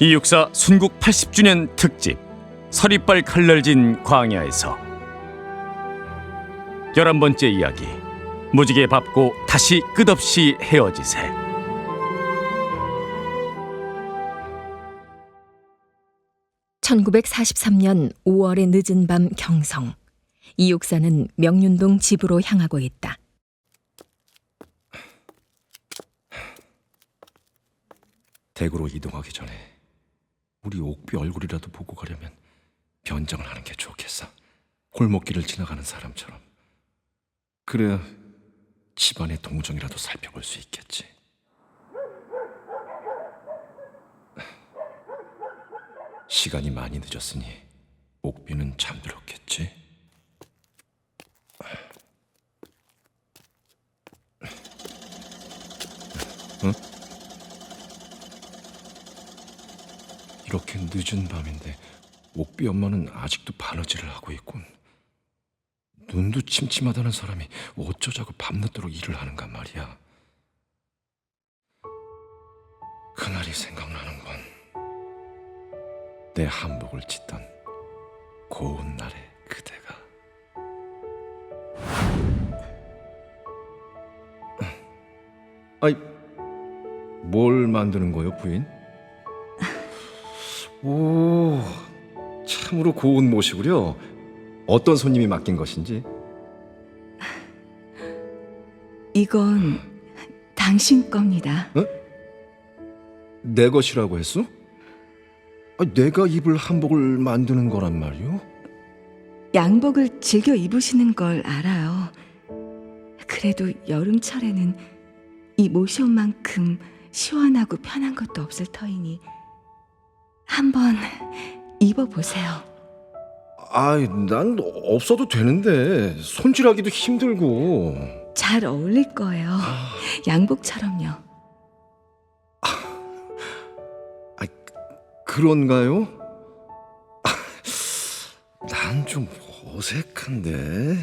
이육사 순국 80주년 특집 서리빨 칼날진 광야에서 11번째 이야기 무지개 밟고 다시 끝없이 헤어지세. (1943년 5월의) 늦은 밤 경성, 이육사는 명륜동 집으로 향하고 있다. 대구로 이동하기 전에 우리 옥비 얼굴이라도 보고 가려면 변장을 하는 게 좋겠어. 골목길을 지나가는 사람처럼. 그래야 집안의 동정이라도 살펴볼 수 있겠지. 시간이 많이 늦었으니 옥비는 잠들었겠지. 응? 이렇게 늦은 밤인데 옥비 엄마는 아직도 바느질을 하고 있군. 눈도 침침하다는 사람이 어쩌자고 밤늦도록 일을 하는가 말이야. 그날이 생각나는군. 내 한복을 찢던 고운 날의 그대가. 아이, 뭘 만드는 거요, 부인? 오, 참으로 고운 못이구려. 어떤 손님이 맡긴 것인지? 이건 당신 겁니다. 어? 내 것이라고 했어? 내가 입을 한복을 만드는 거란 말이오? 양복을 즐겨 입으시는 걸 알아요. 그래도 여름철에는 이 모시옷 만큼 시원하고 편한 것도 없을 터이니 한번 입어보세요. 아이, 난 없어도 되는데 손질하기도 힘들고. 잘 어울릴 거예요. 양복처럼요. 그런가요? 난 좀 어색한데.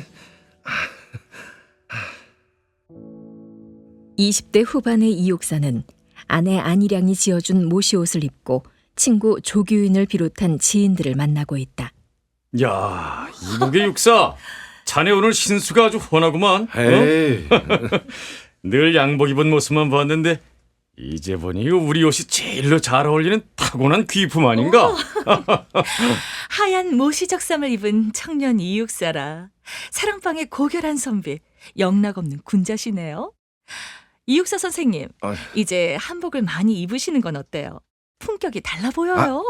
20대 후반의 이육사는 아내 안일양이 지어준 모시옷을 입고 친구 조규인을 비롯한 지인들을 만나고 있다. 야, 이복의 육사, 자네 오늘 신수가 아주 훤하구만. 에이. 늘 양복 입은 모습만 봤는데 이제 보니 우리 옷이 제일로 잘 어울리는 타고난 귀품 아닌가? 하얀 모시적삼을 입은 청년 이육사라 사랑방의 고결한 선비, 영락없는 군자시네요. 이육사 선생님, 이제 한복을 많이 입으시는 건 어때요? 품격이 달라 보여요.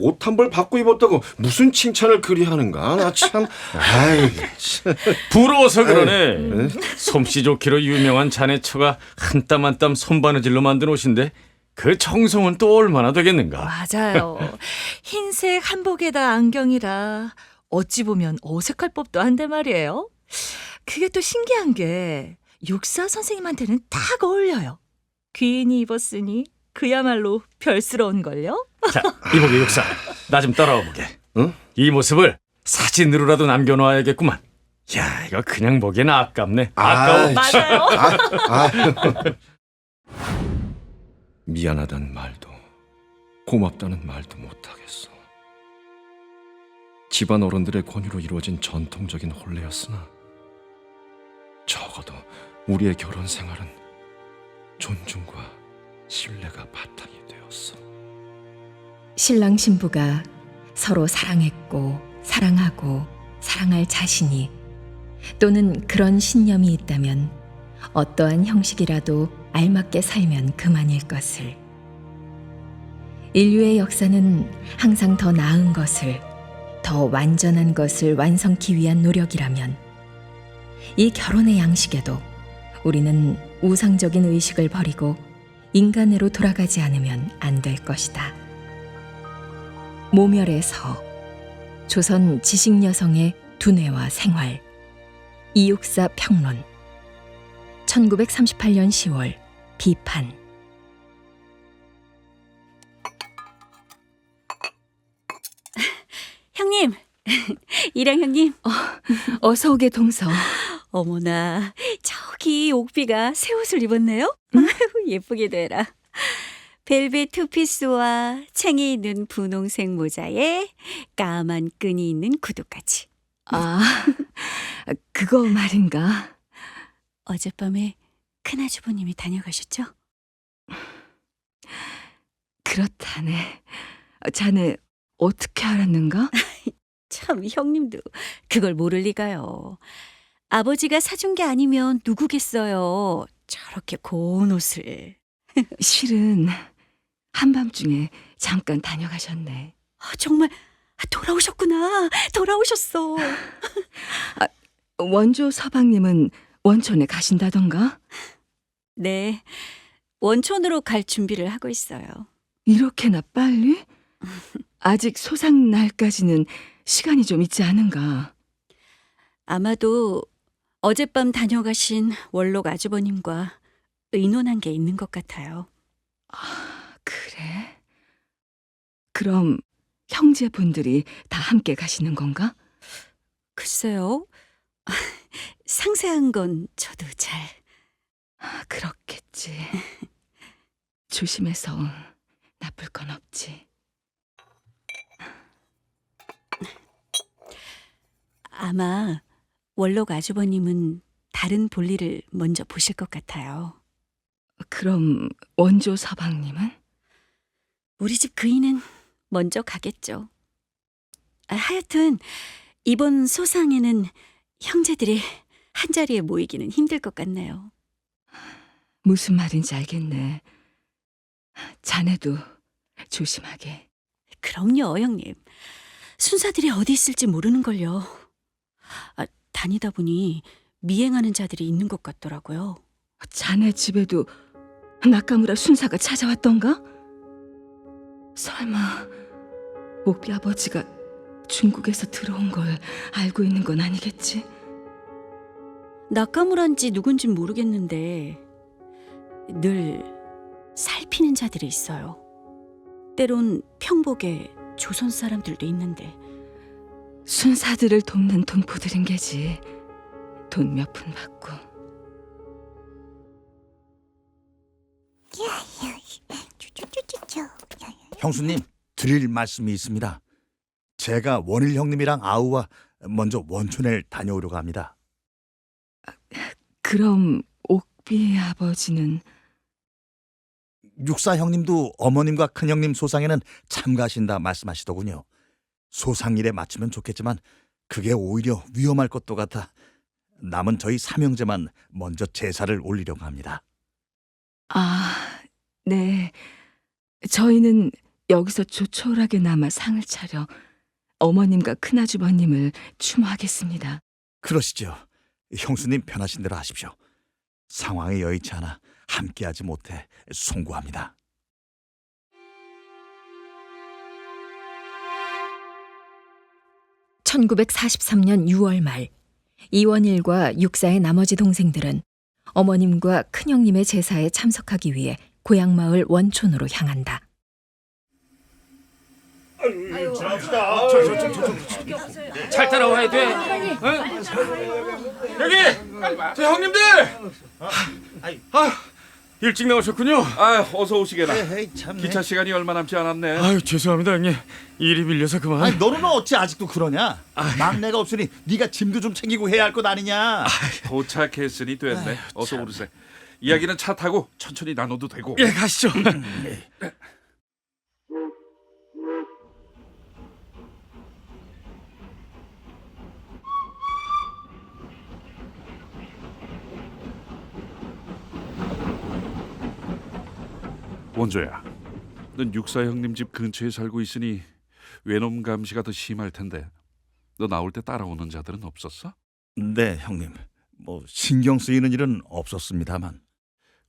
옷 한 벌 바꿔 입었다고 무슨 칭찬을 그리 하는가? 나 참. 아이, 참. 부러워서 그러네. 솜씨 좋기로 유명한 자네 처가 한 땀 한 땀 손바느질로 만든 옷인데 그 정성은 또 얼마나 되겠는가? 맞아요. 흰색 한복에다 안경이라 어찌 보면 어색할 법도 한데 말이에요. 그게 또 신기한 게 육사 선생님한테는 딱 어울려요. 귀인이 입었으니 그야말로 별스러운걸요? 자, 이복의 육사, 나 좀 따라와 보게. 응? 이 모습을 사진으로라도 남겨놔야겠구만. 야, 이거 그냥 보기엔 아깝네. 아까워. 맞아요. 미안하다는 말도 고맙다는 말도 못하겠어. 집안 어른들의 권유로 이루어진 전통적인 혼례였으나 적어도 우리의 결혼 생활은 존중과 신뢰가 바탕이 되었어. 신랑 신부가 서로 사랑했고 사랑하고 사랑할 자신이 또는 그런 신념이 있다면 어떠한 형식이라도 알맞게 살면 그만일 것을. 인류의 역사는 항상 더 나은 것을, 더 완전한 것을 완성하기 위한 노력이라면 이 결혼의 양식에도 우리는 우상적인 의식을 버리고 인간으로 돌아가지 않으면 안 될 것이다. 모멸에서 조선 지식 여성의 두뇌와 생활, 이육사 평론, 1938년 10월 비판. 형님, 일양 형님. 어서 오게 동서. 어머나, 저기 옥비가 새 옷을 입었네요. 아유, 예쁘게 되라. 벨벳 투피스와 챙이 있는 분홍색 모자에 까만 끈이 있는 구두까지. 아, 그거 말인가? 어젯밤에 큰아주버님이 다녀가셨죠? 그렇다네. 자네 어떻게 알았는가? 참, 형님도 그걸 모를 리가요. 아버지가 사준 게 아니면 누구겠어요. 저렇게 고운 옷을. 실은 한밤중에 잠깐 다녀가셨네. 정말 돌아오셨구나. 돌아오셨어. 원조 서방님은 원촌에 가신다던가? 네, 원촌으로 갈 준비를 하고 있어요. 이렇게나 빨리? 아직 소상 날까지는 시간이 좀 있지 않은가? 아마도 어젯밤 다녀가신 원록 아주버님과 의논한 게 있는 것 같아요. 그래? 그럼 형제분들이 다 함께 가시는 건가? 글쎄요. 상세한 건 저도 잘. 그렇겠지. 조심해서 나쁠 건 없지. 아마 원록 아주버님은 다른 볼일을 먼저 보실 것 같아요. 그럼 원조 서방님은? 우리 집 그이는 먼저 가겠죠. 하여튼 이번 소상에는 형제들이 한자리에 모이기는 힘들 것 같네요. 무슨 말인지 알겠네. 자네도 조심하게. 그럼요, 형님. 순사들이 어디 있을지 모르는걸요. 다니다 보니 미행하는 자들이 있는 것 같더라고요. 자네 집에도 나카무라 순사가 찾아왔던가? 설마 옥비 아버지가 중국에서 들어온 걸 알고 있는 건 아니겠지? 나카무라인지 누군진 모르겠는데 늘 살피는 자들이 있어요. 때론 평복에 조선 사람들도 있는데. 순사들을 돕는 돈포들인 게지. 돈 몇 푼 받고. 형수님, 드릴 말씀이 있습니다. 제가 원일 형님이랑 아우와 먼저 원촌에 다녀오려고 합니다. 그럼 옥비 아버지는? 육사 형님도 어머님과 큰형님 소상에는 참가하신다 말씀하시더군요. 소상일에 맞추면 좋겠지만 그게 오히려 위험할 것도 같아 남은 저희 삼형제만 먼저 제사를 올리려고 합니다. 네. 저희는 여기서 조촐하게나마 상을 차려 어머님과 큰아주버님을 추모하겠습니다. 그러시죠. 형수님 편하신 대로 하십시오. 상황이 여의치 않아 함께하지 못해 송구합니다. (1943년 6월) 말 이원일과 육사의 나머지 동생들은 어머님과 큰형님의 제사에 참석하기 위해 고향 마을 원촌으로 향한다. 잘 따라와야 돼. 여기, 저 형님들. 일찍 나오셨군요. 어서 오시게나. 참네. 기차 시간이 얼마 남지 않았네. 아유, 죄송합니다, 형님. 일이 밀려서 그만. 아니 너는 어찌 아직도 그러냐? 막내가 없으니 네가 짐도 좀 챙기고 해야 할 것 아니냐? 도착했으니 됐네. 어서 참. 오르세. 이야기는 차 타고 천천히 나눠도 되고. 예, 가시죠. 원조야, 넌 육사 형님 집 근처에 살고 있으니 외놈 감시가 더 심할 텐데 너 나올 때 따라오는 자들은 없었어? 네, 형님. 뭐 신경 쓰이는 일은 없었습니다만.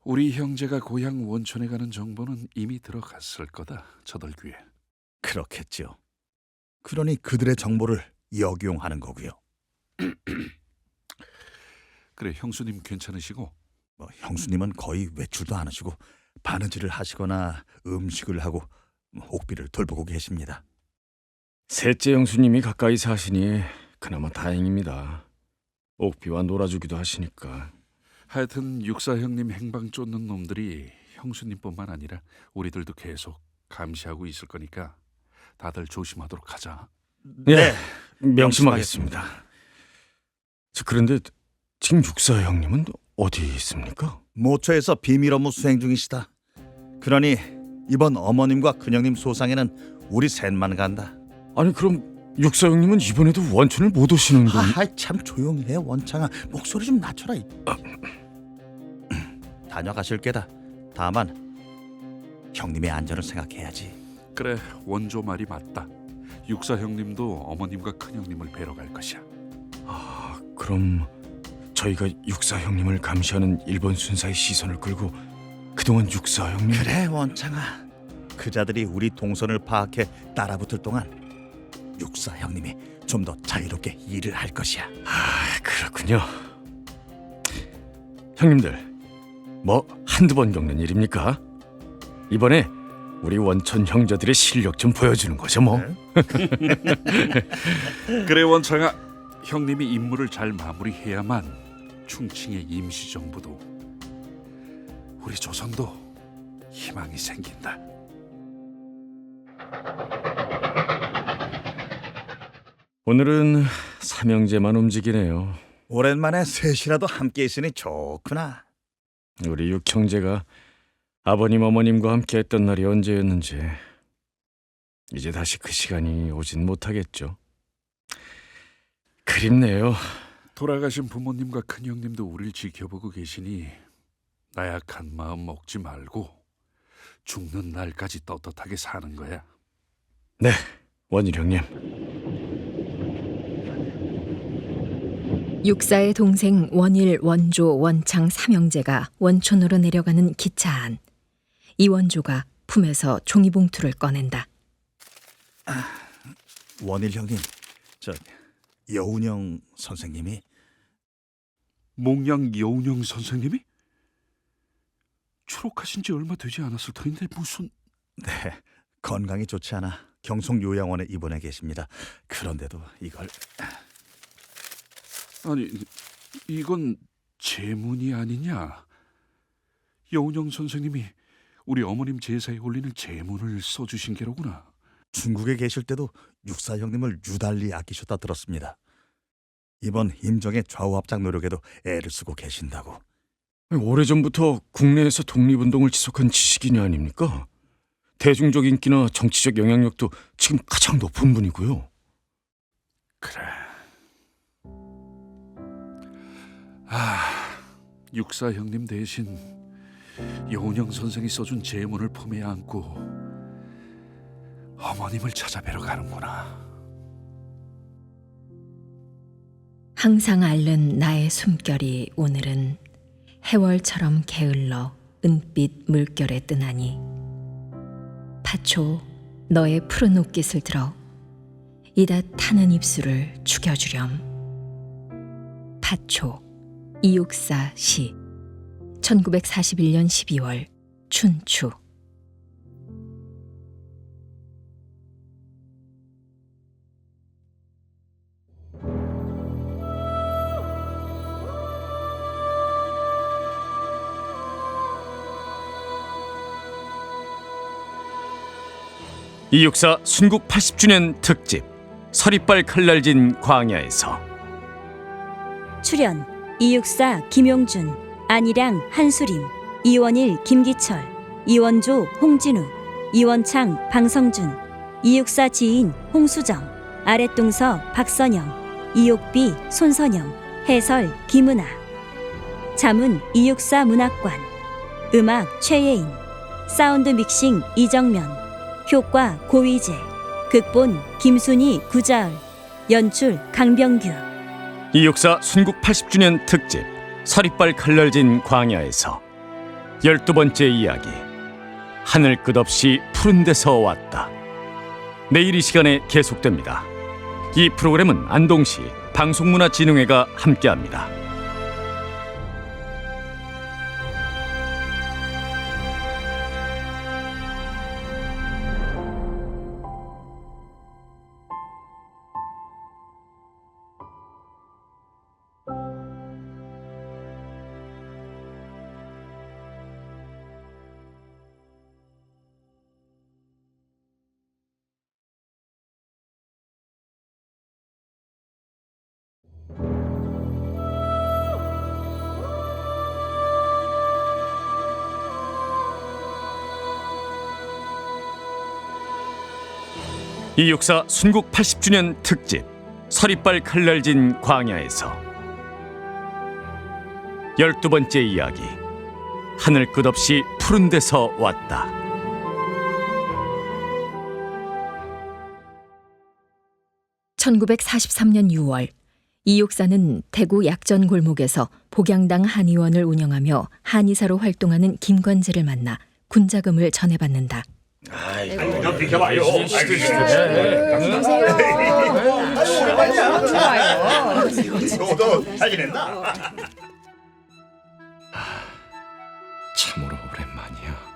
우리 형제가 고향 원촌에 가는 정보는 이미 들어갔을 거다. 저들 귀에. 그렇겠죠. 그러니 그들의 정보를 역용하는 거고요. 그래, 형수님 괜찮으시고? 뭐 형수님은 거의 외출도 안 하시고 바느질을 하시거나 음식을 하고 옥비를 돌보고 계십니다. 셋째 형수님이 가까이 사시니 그나마 다행입니다. 옥비와 놀아주기도 하시니까. 하여튼 육사 형님 행방 쫓는 놈들이 형수님뿐만 아니라 우리들도 계속 감시하고 있을 거니까 다들 조심하도록 하자. 네, 명심하겠습니다. 그런데 지금 육사 형님은 어디 있습니까? 모처에서 비밀 업무 수행 중이시다. 그러니 이번 어머님과 큰형님 소상에는 우리 셋만 간다. 아니 그럼 육사 형님은 이번에도 원천을 못 오시는 건? 참 조용히 해 원창아. 목소리 좀 낮춰라. 다녀가실 게다. 다만 형님의 안전을 생각해야지. 그래, 원조 말이 맞다. 육사 형님도 어머님과 큰형님을 뵈러 갈 것이야. 그럼 저희가 육사 형님을 감시하는 일본 순사의 시선을 끌고 그동안 육사 형님... 그래 원창아. 그자들이 우리 동선을 파악해 따라붙을 동안 육사 형님이 좀 더 자유롭게 일을 할 것이야. 그렇군요. 형님들, 뭐 한두 번 겪는 일입니까? 이번에 우리 원천 형제들의 실력 좀 보여주는 거죠 뭐. 그래 원창아, 형님이 임무를 잘 마무리해야만 충칭의 임시정부도 우리 조선도 희망이 생긴다. 오늘은 삼형제만 움직이네요. 오랜만에 셋이라도 함께 있으니 좋구나. 우리 육형제가 아버님 어머님과 함께 했던 날이 언제였는지 이제 다시 그 시간이 오진 못하겠죠. 그립네요. 돌아가신 부모님과 큰형님도 우릴 지켜보고 계시니 나약한 마음 먹지 말고 죽는 날까지 떳떳하게 사는 거야. 네, 원일 형님. 육사의 동생 원일, 원조, 원창 삼형제가 원촌으로 내려가는 기차 안. 이원조가 품에서 종이봉투를 꺼낸다. 원일 형님, 저 여운영 선생님이 몽양 여운영 선생님이? 추록하신 지 얼마 되지 않았을 터인데 무슨... 네, 건강이 좋지 않아 경송 요양원에 입원해 계십니다. 그런데도 이걸... 아니, 이건 제문이 아니냐? 여운영 선생님이 우리 어머님 제사에 올리는 제문을 써주신 게로구나. 중국에 계실 때도 육사 형님을 유달리 아끼셨다 들었습니다. 이번 임정의 좌우합작 노력에도 애를 쓰고 계신다고. 오래전부터 국내에서 독립운동을 지속한 지식인이 아닙니까? 대중적 인기나 정치적 영향력도 지금 가장 높은 분이고요. 그래. 육사 형님 대신 여운영 선생이 써준 제문을 품에 안고 어머님을 찾아뵈러 가는구나. 항상 앓는 나의 숨결이 오늘은 해월처럼 게을러 은빛 물결에 뜨나니 파초 너의 푸른 옷깃을 들어 이다 타는 입술을 죽여주렴. 파초 이육사 시 1941년 12월 춘추. 이육사 순국 80주년 특집 서리빨 칼날진 광야에서. 출연 이육사 김용준, 안일양 한수림, 이원일 김기철, 이원조 홍진우, 이원창 방성준, 이육사 지인 홍수정, 아랫동서 박선영, 이옥비 손선영, 해설 김은아. 자문 이육사 문학관, 음악 최예인, 사운드 믹싱 이정면, 효과 고위재, 극본 김순희 구자을, 연출 강병규. 이육사 순국 80주년 특집 서리빨 칼날진 광야에서 12번째 이야기, 하늘 끝없이 푸른 데서 왔다. 내일 이 시간에 계속됩니다. 이 프로그램은 안동시 방송문화진흥회가 함께합니다. 이육사 순국 80주년 특집 서리빨 칼날진 광야에서 12번째 이야기 하늘 끝없이 푸른 데서 왔다. (1943년 6월) 이육사는 대구 약전 골목에서 복양당 한의원을 운영하며 한의사로 활동하는 김건재를 만나 군자금을 전해받는다. 참으로 오랜만이야.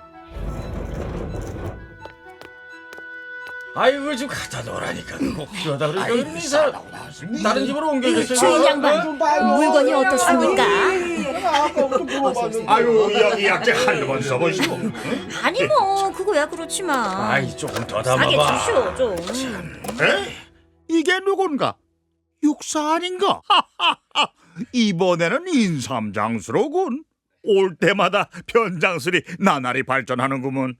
아이고 좀 갖다 놓으라니까. 꼭 필요하다 그러니까 이사 다른 집으로 옮겨줬어요. 주인 양반, 물건이 어떻습니까? 아유, 여기 약재 한두 번 써보시고. 아니 뭐 그거야 그렇지만 아이 조금 더 싸게 담아봐. 주시오 좀. 이게 누군가? 육사 아닌가? 이번에는 인삼장수로군. 올 때마다 변장술이 나날이 발전하는구먼.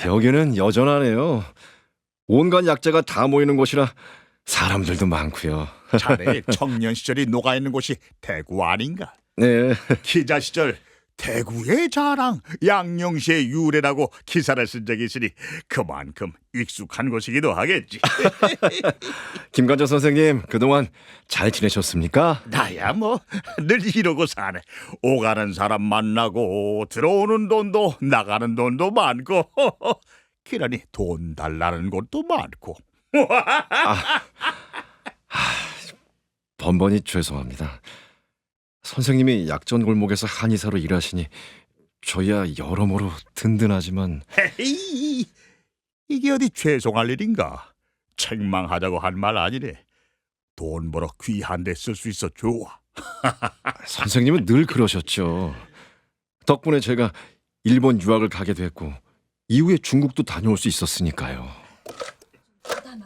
여기는 여전하네요. 온갖 약재가 다 모이는 곳이라 사람들도 많고요. 자네의 청년 시절이 녹아있는 곳이 대구 아닌가? 네, 기자 시절 대구의 자랑, 양령시의 유래라고 기사를 쓴 적이 있으니 그만큼 익숙한 곳이기도 하겠지. 김관저 선생님 그동안 잘 지내셨습니까? 나야 뭐 늘 이러고 사네. 오가는 사람 만나고 들어오는 돈도 나가는 돈도 많고 그러니 돈 달라는 곳도 많고. 번번이 죄송합니다. 선생님이 약전 골목에서 한의사로 일하시니 저야 여러모로 든든하지만 헤이, 이게 어디 죄송할 일인가? 책망하자고 한 말 아니네. 돈 벌어 귀한 데 쓸 수 있어 좋아. 선생님은 늘 그러셨죠. 덕분에 제가 일본 유학을 가게 됐고 이후에 중국도 다녀올 수 있었으니까요.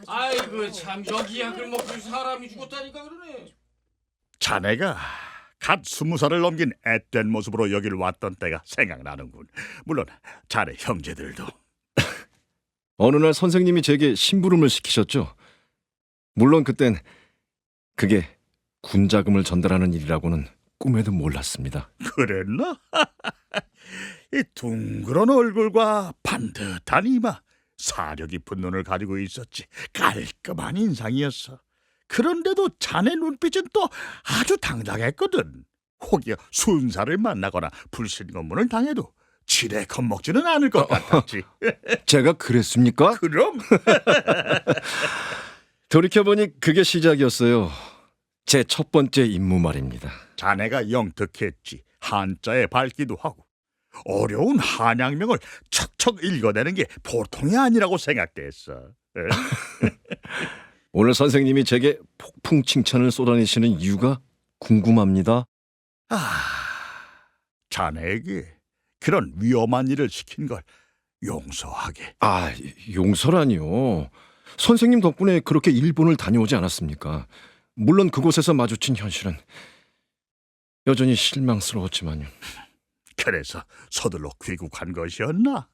아이고 참 여기 약을 먹고 사람이 죽었다니까 그러네. 자네가 갓 20살을 넘긴 앳된 모습으로 여길 왔던 때가 생각나는군. 물론 자네 형제들도. 어느 날 선생님이 제게 심부름을 시키셨죠. 물론 그땐 그게 군자금을 전달하는 일이라고는 꿈에도 몰랐습니다. 그랬나? 이 둥그런 얼굴과 반듯한 이마, 사려 깊은 눈을 가지고 있었지. 깔끔한 인상이었어. 그런데도 자네 눈빛은 또 아주 당당했거든. 혹여 순사를 만나거나 불신검문을 당해도 지레 겁먹지는 않을 것 같았지. 제가 그랬습니까? 그럼 돌이켜보니 그게 시작이었어요. 제 첫 번째 임무 말입니다. 자네가 영특했지. 한자에 밝기도 하고 어려운 한양명을 척척 읽어내는 게 보통이 아니라고 생각됐어. 오늘 선생님이 제게 폭풍 칭찬을 쏟아내시는 이유가 궁금합니다. 자네에게 그런 위험한 일을 시킨 걸 용서하게. 용서라니요. 선생님 덕분에 그렇게 일본을 다녀오지 않았습니까? 물론 그곳에서 마주친 현실은 여전히 실망스러웠지만요. 그래서 서둘러 귀국한 것이었나?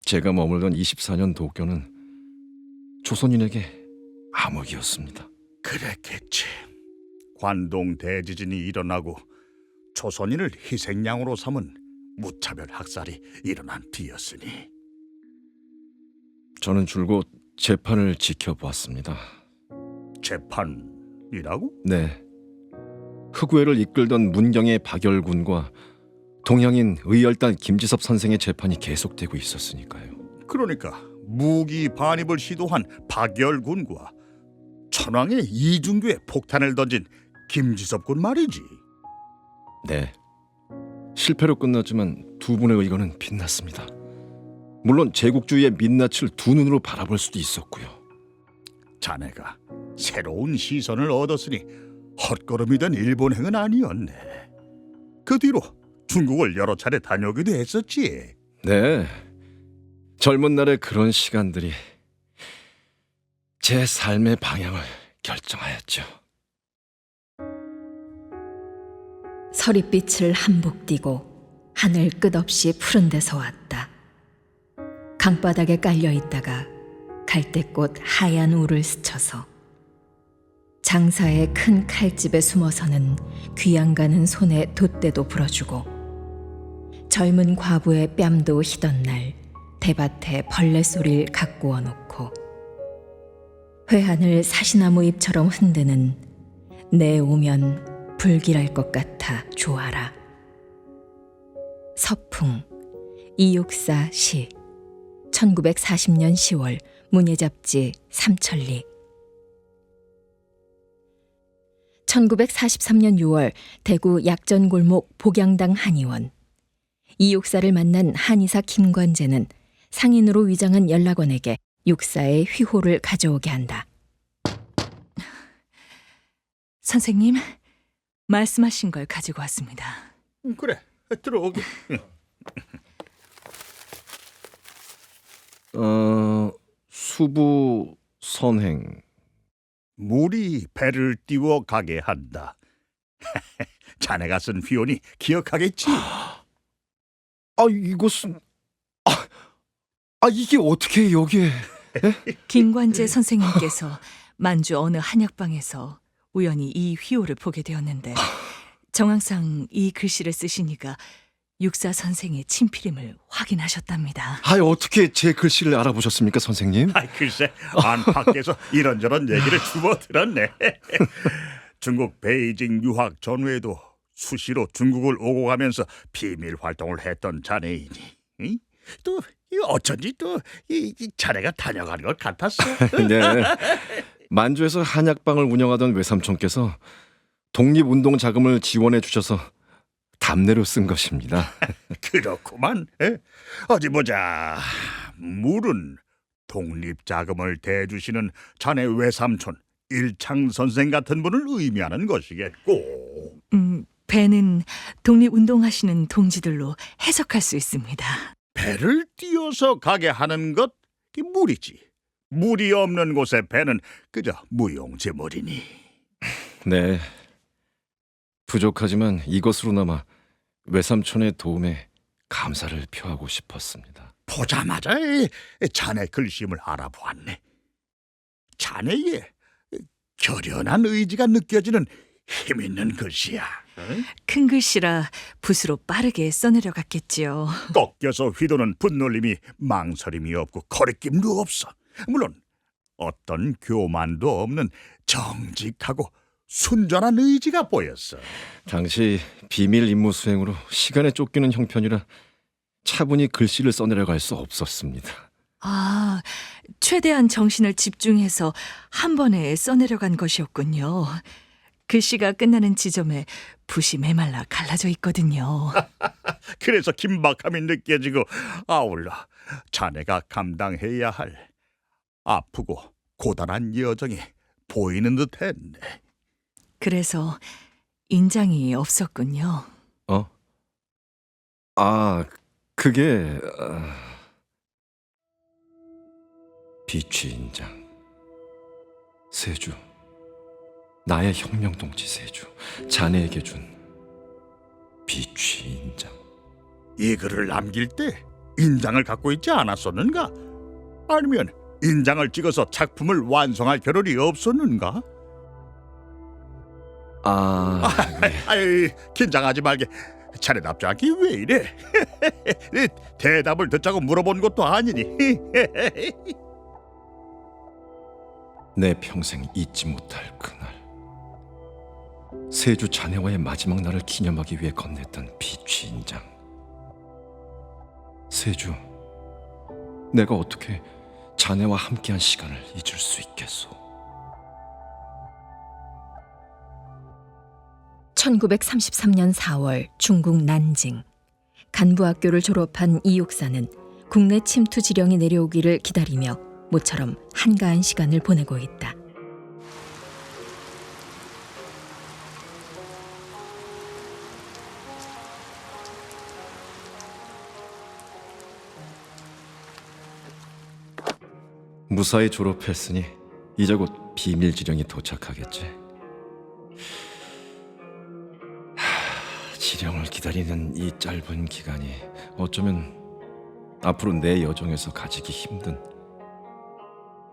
제가 머물던 24년 도쿄는 조선인에게 암흑이었습니다. 그랬겠지. 관동 대지진이 일어나고 조선인을 희생양으로 삼은 무차별 학살이 일어난 뒤였으니. 저는 줄곧 재판을 지켜보았습니다. 재판이라고? 네. 흑우회를 이끌던 문경의 박열군과 동양인 의열단 김지섭 선생의 재판이 계속되고 있었으니까요. 그러니까 무기 반입을 시도한 박열군과 천황의 이중교에 폭탄을 던진 김지섭군 말이지. 네. 실패로 끝났지만 두 분의 의거는 빛났습니다. 물론 제국주의의 민낯을 두 눈으로 바라볼 수도 있었고요. 자네가 새로운 시선을 얻었으니 헛걸음이 된 일본행은 아니었네. 그 뒤로 중국을 여러 차례 다녀오기도 했었지. 네. 젊은 날의 그런 시간들이 제 삶의 방향을 결정하였죠. 서릿빛을 한복 띠고 하늘 끝없이 푸른 데서 왔다. 강바닥에 깔려 있다가 갈대꽃 하얀 울을 스쳐서 장사의 큰 칼집에 숨어서는 귀양가는 손에 돛대도 불어주고 젊은 과부의 뺨도 희던 날 대밭에 벌레 소리를 가꾸어 놓고 회한을 사시나무 잎처럼 흔드는 내 오면 불길할 것 같아 좋아라. 서풍 이육사 시 1940년 10월 문예잡지 삼천리 1943년 6월 대구 약전골목 복양당 한의원 이육사를 만난 한의사 김관재는 상인으로 위장한 연락원에게 육사의 휘호를 가져오게 한다. 선생님, 말씀하신 걸 가지고 왔습니다. 그래, 들어오게. 수부 선행. 물이 배를 띄워 가게 한다. 자네가 쓴 휘원이 기억하겠지? 이것은 이게 어떻게 여기에? 김관재 선생님께서 만주 어느 한약방에서 우연히 이 휘호를 보게 되었는데 정황상 이 글씨를 쓰시니까 육사 선생의 친필임을 확인하셨답니다. 어떻게 제 글씨를 알아보셨습니까, 선생님? 글쎄, 안팎에서 이런저런 얘기를 주워 들었네. 중국 베이징 유학 전후에도 수시로 중국을 오고 가면서 비밀 활동을 했던 자네이니, 응? 또 어쩐지 또 이 자네가 다녀간 것 같았어. 네. 만주에서 한약방을 운영하던 외삼촌께서 독립운동 자금을 지원해 주셔서 답례로 쓴 것입니다. 그렇구만. 어디 보자. 물은 독립자금을 대주시는 자네 외삼촌 일창 선생 같은 분을 의미하는 것이겠고, 배는 독립운동하시는 동지들로 해석할 수 있습니다. 배를 띄어서 가게 하는 것, 이 물이지. 물이 없는 곳의 배는 그저 무용지물이니. 네. 부족하지만 이것으로나마 외삼촌의 도움에 감사를 표하고 싶었습니다. 보자마자 자네 글씨임을 알아보았네. 자네의 결연한 의지가 느껴지는 힘있는 글씨야. 큰 글씨라 붓으로 빠르게 써내려갔겠지요. 꺾여서 휘도는 붓놀림이 망설임이 없고 거리낌도 없어. 물론 어떤 교만도 없는 정직하고 순전한 의지가 보였어. 당시 비밀 임무 수행으로 시간에 쫓기는 형편이라 차분히 글씨를 써내려갈 수 없었습니다. 최대한 정신을 집중해서 한 번에 써내려간 것이었군요. 글씨가 끝나는 지점에 붓이 메말라 갈라져 있거든요. 그래서 긴박함이 느껴지고 아울러 자네가 감당해야 할 아프고 고단한 여정이 보이는 듯했네. 그래서 인장이 없었군요. 그게 비취 인장. 세주, 나의 혁명동지 세주, 자네에게 준 비취 인장. 이 글을 남길 때 인장을 갖고 있지 않았었는가? 아니면 인장을 찍어서 작품을 완성할 겨를이 없었는가? 아이, 긴장하지 말게. 자네답지 않게 왜 이래? 대답을 듣자고 물어본 것도 아니니. 내 평생 잊지 못할 그날, 세주 자네와의 마지막 날을 기념하기 위해 건넸던 비취 인장. 세주, 내가 어떻게 자네와 함께한 시간을 잊을 수 있겠소? 1933년 4월 중국 난징 간부학교를 졸업한 이육사는 국내 침투 지령이 내려오기를 기다리며 모처럼 한가한 시간을 보내고 있다. 무사히 졸업했으니 이제 곧 비밀 지령이 도착하겠지. 지령을 기다리는 이 짧은 기간이 어쩌면 앞으로 내 여정에서 가지기 힘든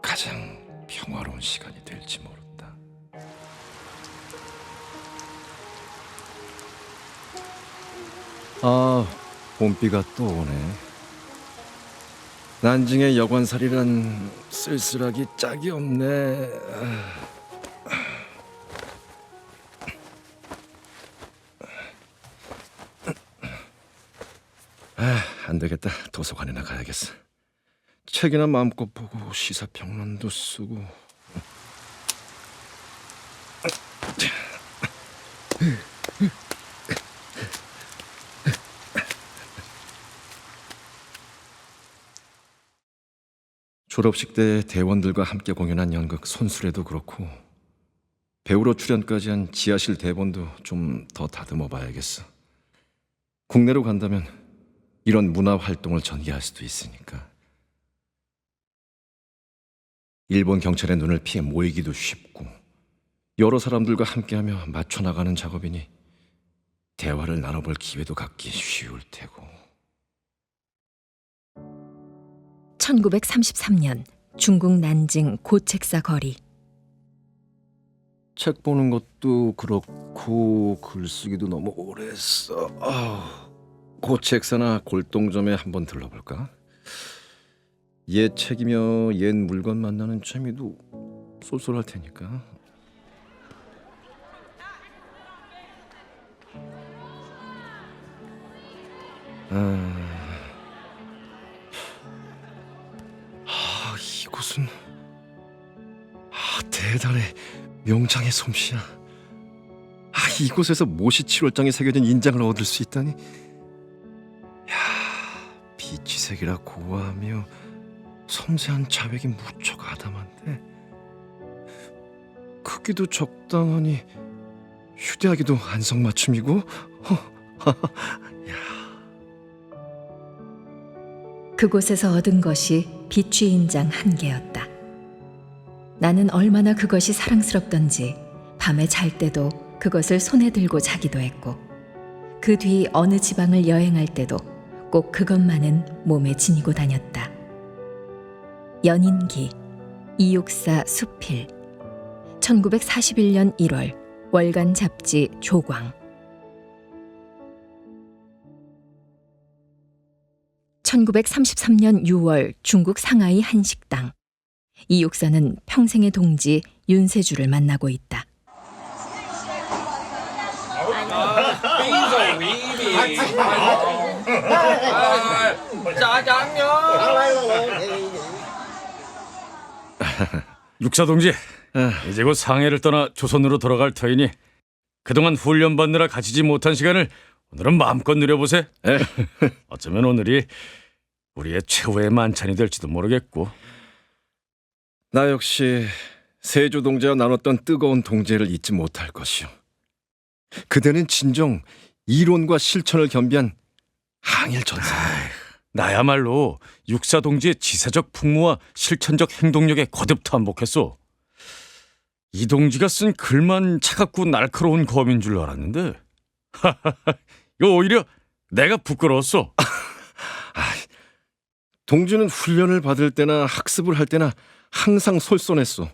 가장 평화로운 시간이 될지 모른다. 아, 봄비가 또 오네. 난징의 여관살이란 쓸쓸하기 짝이 없네. 안 되겠다. 도서관이나 가야겠어. 책이나 마음껏 보고 시사평론도 쓰고. 졸업식 때 대원들과 함께 공연한 연극 손수레도 그렇고 배우로 출연까지 한 지하실 대본도 좀 더 다듬어 봐야겠어. 국내로 간다면 이런 문화 활동을 전개할 수도 있으니까. 일본 경찰의 눈을 피해 모이기도 쉽고 여러 사람들과 함께하며 맞춰 나가는 작업이니 대화를 나눠볼 기회도 갖기 쉬울 테고. 1933년 중국 난징 고책사 거리. 책 보는 것도 그렇고 글쓰기도 너무 오래 했어. 고책사나 골동점에 한번 들러볼까? 옛 책이며 옛 물건 만나는 재미도 쏠쏠할 테니까. 이곳은 대단해. 명장의 솜씨야. 이곳에서 모시 7월장에 새겨진 인장을 얻을 수 있다니. 비치색이라 고와하며 섬세한 자백이 무척 아담한데 크기도 적당하니 휴대하기도 안성맞춤이고. 그곳에서 얻은 것이 비취 인장 한 개였다. 나는 얼마나 그것이 사랑스럽던지 밤에 잘 때도 그것을 손에 들고 자기도 했고 그 뒤 어느 지방을 여행할 때도 꼭 그것만은 몸에 지니고 다녔다. 연인기, 이육사 수필, 1941년 1월 월간 잡지 조광. 1933년 6월 중국 상하이 한 식당. 이육사는 평생의 동지 윤세주를 만나고 있다. 육사 동지, 이제 곧 상해를 떠나 조선으로 돌아갈 터이니 그동안 훈련 받느라 가지지 못한 시간을 오늘은 마음껏 누려보세. 어쩌면 오늘이 우리의 최후의 만찬이 될지도 모르겠고. 나 역시 세조 동지와 나눴던 뜨거운 동지를 잊지 못할 것이오. 그대는 진정 이론과 실천을 겸비한 항일 전사. 나야말로 육사 동지의 지사적 풍무와 실천적 행동력에 거듭 탄복했소. 이 동지가 쓴 글만 차갑고 날카로운 검인 줄 알았는데 이거 오히려 내가 부끄러웠어. 동지는 훈련을 받을 때나 학습을 할 때나 항상 솔선했어.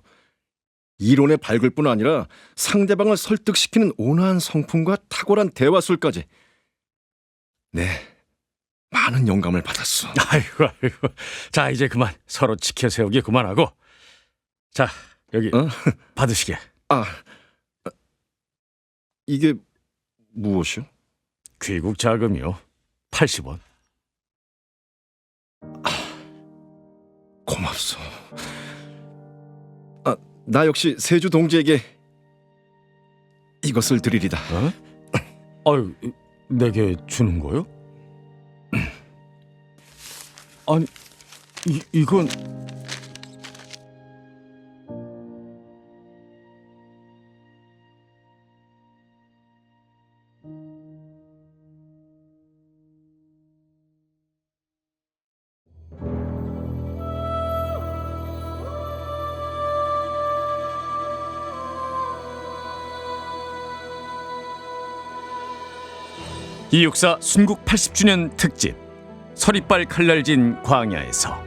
이론에 밝을 뿐 아니라 상대방을 설득시키는 온화한 성품과 탁월한 대화술까지. 네, 많은 영감을 받았어. 아이고. 자, 이제 그만 서로 지켜 세우기 그만하고. 자, 여기 받으시게. 이게 무엇이요? 귀국 자금이요. 80원. 고맙소. 나 역시 세주 동지에게 이것을 드리리다. 아유, 내게 주는 거요? 아니, 이건 이육사 순국 80주년 특집 서리빨 칼날진 광야에서.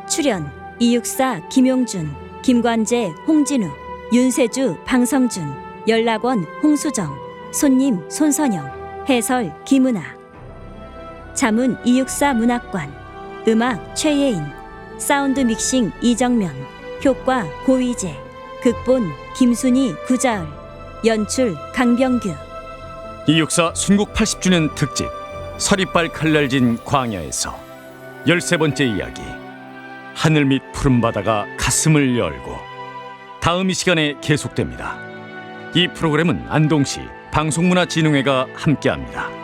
출연 이육사 김용준, 김관재 홍진우, 윤세주 방성준, 연락원 홍수정, 손님 손선영, 해설 김은아. 자문 이육사 문학관, 음악 최예인, 사운드 믹싱 이정면, 효과 고위재, 극본 김순희 구자을, 연출 강병규. 이육사 순국 80주년 특집 서리빨 칼날진 광야에서 13번째 이야기, 하늘 밑 푸른 바다가 가슴을 열고, 다음 이 시간에 계속됩니다. 이 프로그램은 안동시 방송문화진흥회가 함께합니다.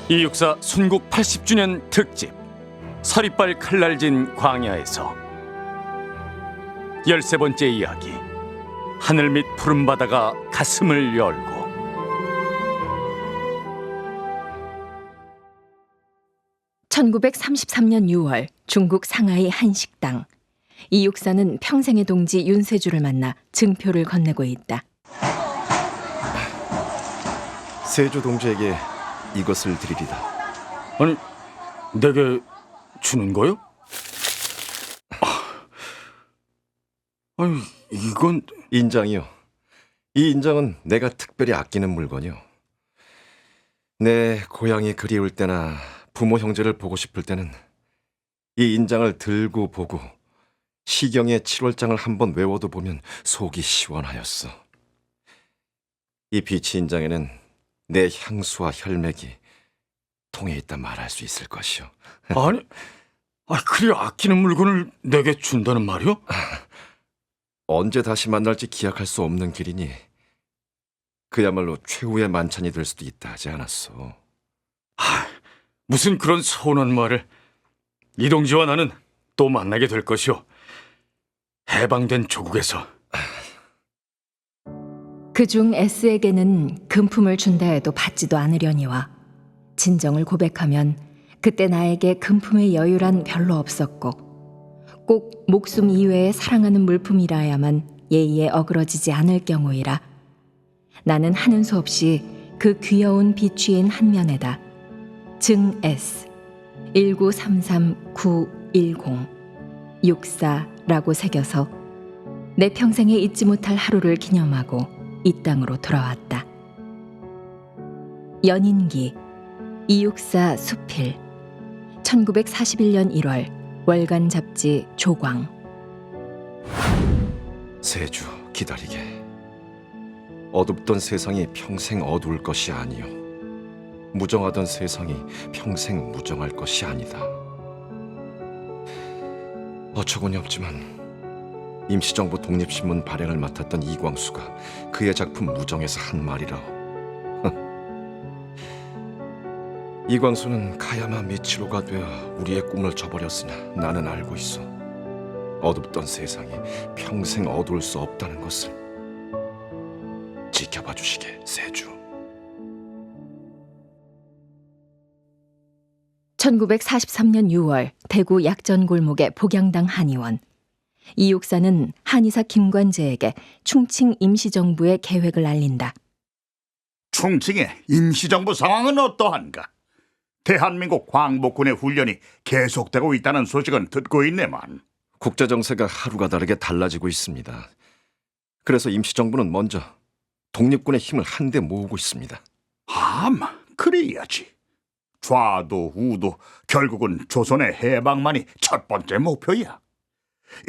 이육사 순국 80주년 특집 서리빨 칼날진 광야에서 13번째 이야기, 하늘 밑 푸른 바다가 가슴을 열고. (1933년 6월) 중국 상하이 한 식당. 이육사는 평생의 동지 윤세주를 만나 증표를 건네고 있다. 세주 동지에게 이것을 드리리다. 아니, 내게 주는 거요? 아니, 이건 인장이요. 이 인장은 내가 특별히 아끼는 물건이요. 내 고향이 그리울 때나 부모 형제를 보고 싶을 때는 이 인장을 들고 보고 시경의 7월장을 한번 외워도 보면 속이 시원하였어. 이 비치 인장에는 내 향수와 혈맥이 통해 있다 말할 수 있을 것이오. 아니, 그리 아끼는 물건을 내게 준다는 말이오? 언제 다시 만날지 기약할 수 없는 길이니 그야말로 최후의 만찬이 될 수도 있다 하지 않았소. 무슨 그런 서운한 말을. 이동지와 나는 또 만나게 될 것이오. 해방된 조국에서. 그중 S에게는 금품을 준다 해도 받지도 않으려니와 진정을 고백하면 그때 나에게 금품의 여유란 별로 없었고, 꼭 목숨 이외에 사랑하는 물품이라야만 예의에 어그러지지 않을 경우이라 나는 하는 수 없이 그 귀여운 비취인 한 면에다 증 S 1933910 64라고 새겨서 내 평생에 잊지 못할 하루를 기념하고 이 땅으로 돌아왔다. 연인기 이육사 수필 1941년 1월 월간 잡지 조광. 세주 기다리게. 어둡던 세상이 평생 어두울 것이 아니요, 무정하던 세상이 평생 무정할 것이 아니다. 어처구니 없지만 임시정부 독립신문 발행을 맡았던 이광수가 그의 작품 무정에서 한 말이라. 이광수는 카야마 미치로가 되어 우리의 꿈을 저버렸으나 나는 알고 있어. 어둡던 세상이 평생 어두울 수 없다는 것을. 지켜봐 주시게, 세주. 1943년 6월 대구 약전골목의 복양당 한의원. 이육사는 한의사 김관재에게 충칭 임시정부의 계획을 알린다. 충칭의 임시정부 상황은 어떠한가? 대한민국 광복군의 훈련이 계속되고 있다는 소식은 듣고 있네만. 국제정세가 하루가 다르게 달라지고 있습니다. 그래서 임시정부는 먼저 독립군의 힘을 한데 모으고 있습니다. 그래야지. 좌도 우도 결국은 조선의 해방만이 첫 번째 목표야.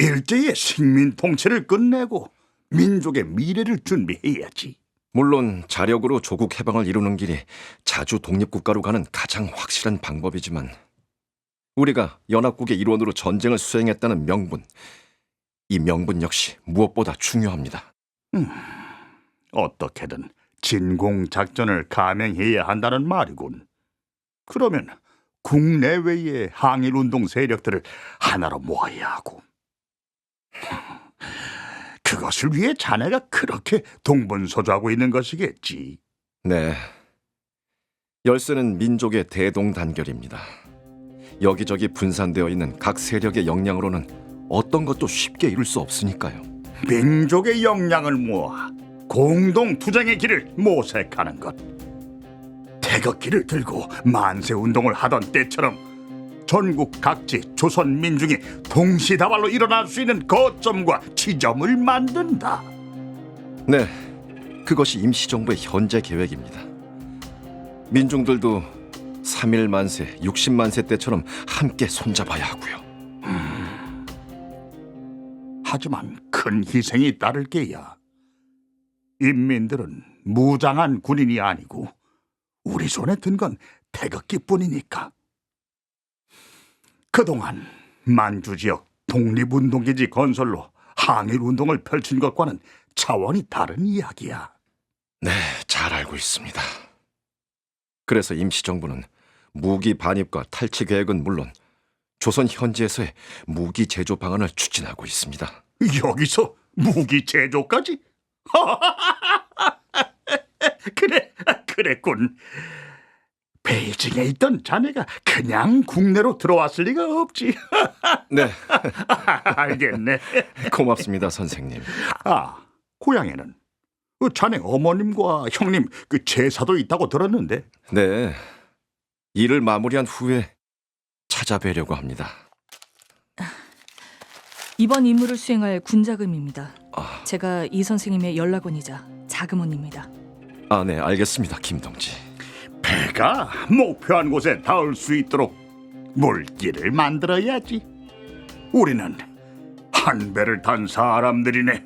일제의 식민 통치를 끝내고 민족의 미래를 준비해야지. 물론 자력으로 조국 해방을 이루는 길이 자주 독립국가로 가는 가장 확실한 방법이지만 우리가 연합국의 일원으로 전쟁을 수행했다는 명분, 이 명분 역시 무엇보다 중요합니다. 어떻게든 진공 작전을 감행해야 한다는 말이군. 그러면 국내외의 항일 운동 세력들을 하나로 모아야 하고, 그것을 위해 자네가 그렇게 동분서주하고 있는 것이겠지. 네, 열쇠는 민족의 대동단결입니다. 여기저기 분산되어 있는 각 세력의 역량으로는 어떤 것도 쉽게 이룰 수 없으니까요. 민족의 역량을 모아 공동 투쟁의 길을 모색하는 것. 태극기를 들고 만세 운동을 하던 때처럼 전국 각지 조선 민중이 동시다발로 일어날 수 있는 거점과 지점을 만든다. 네, 그것이 임시정부의 현재 계획입니다. 민중들도 3일 만세, 60만세 때처럼 함께 손잡아야 하고요. 하지만 큰 희생이 따를 게야. 인민들은 무장한 군인이 아니고 우리 손에 든 건 태극기뿐이니까. 그동안 만주 지역 독립운동기지 건설로 항일운동을 펼친 것과는 차원이 다른 이야기야. 네, 잘 알고 있습니다. 그래서 임시정부는 무기 반입과 탈취 계획은 물론 조선 현지에서의 무기 제조 방안을 추진하고 있습니다. 여기서 무기 제조까지? 그랬군. 베이징에 있던 자네가 그냥 국내로 들어왔을 리가 없지. 네, 알겠네. 고맙습니다, 선생님. 아, 고향에는 자네 어머님과 형님 그 제사도 있다고 들었는데. 네, 일을 마무리한 후에 찾아뵈려고 합니다. 이번 임무를 수행할 군자금입니다. 아. 제가 이 선생님의 연락원이자 자금원입니다. 아, 네, 알겠습니다, 김동지. 배가 목표한 곳에 닿을 수 있도록 물길을 만들어야지. 우리는 한 배를 탄 사람들이네.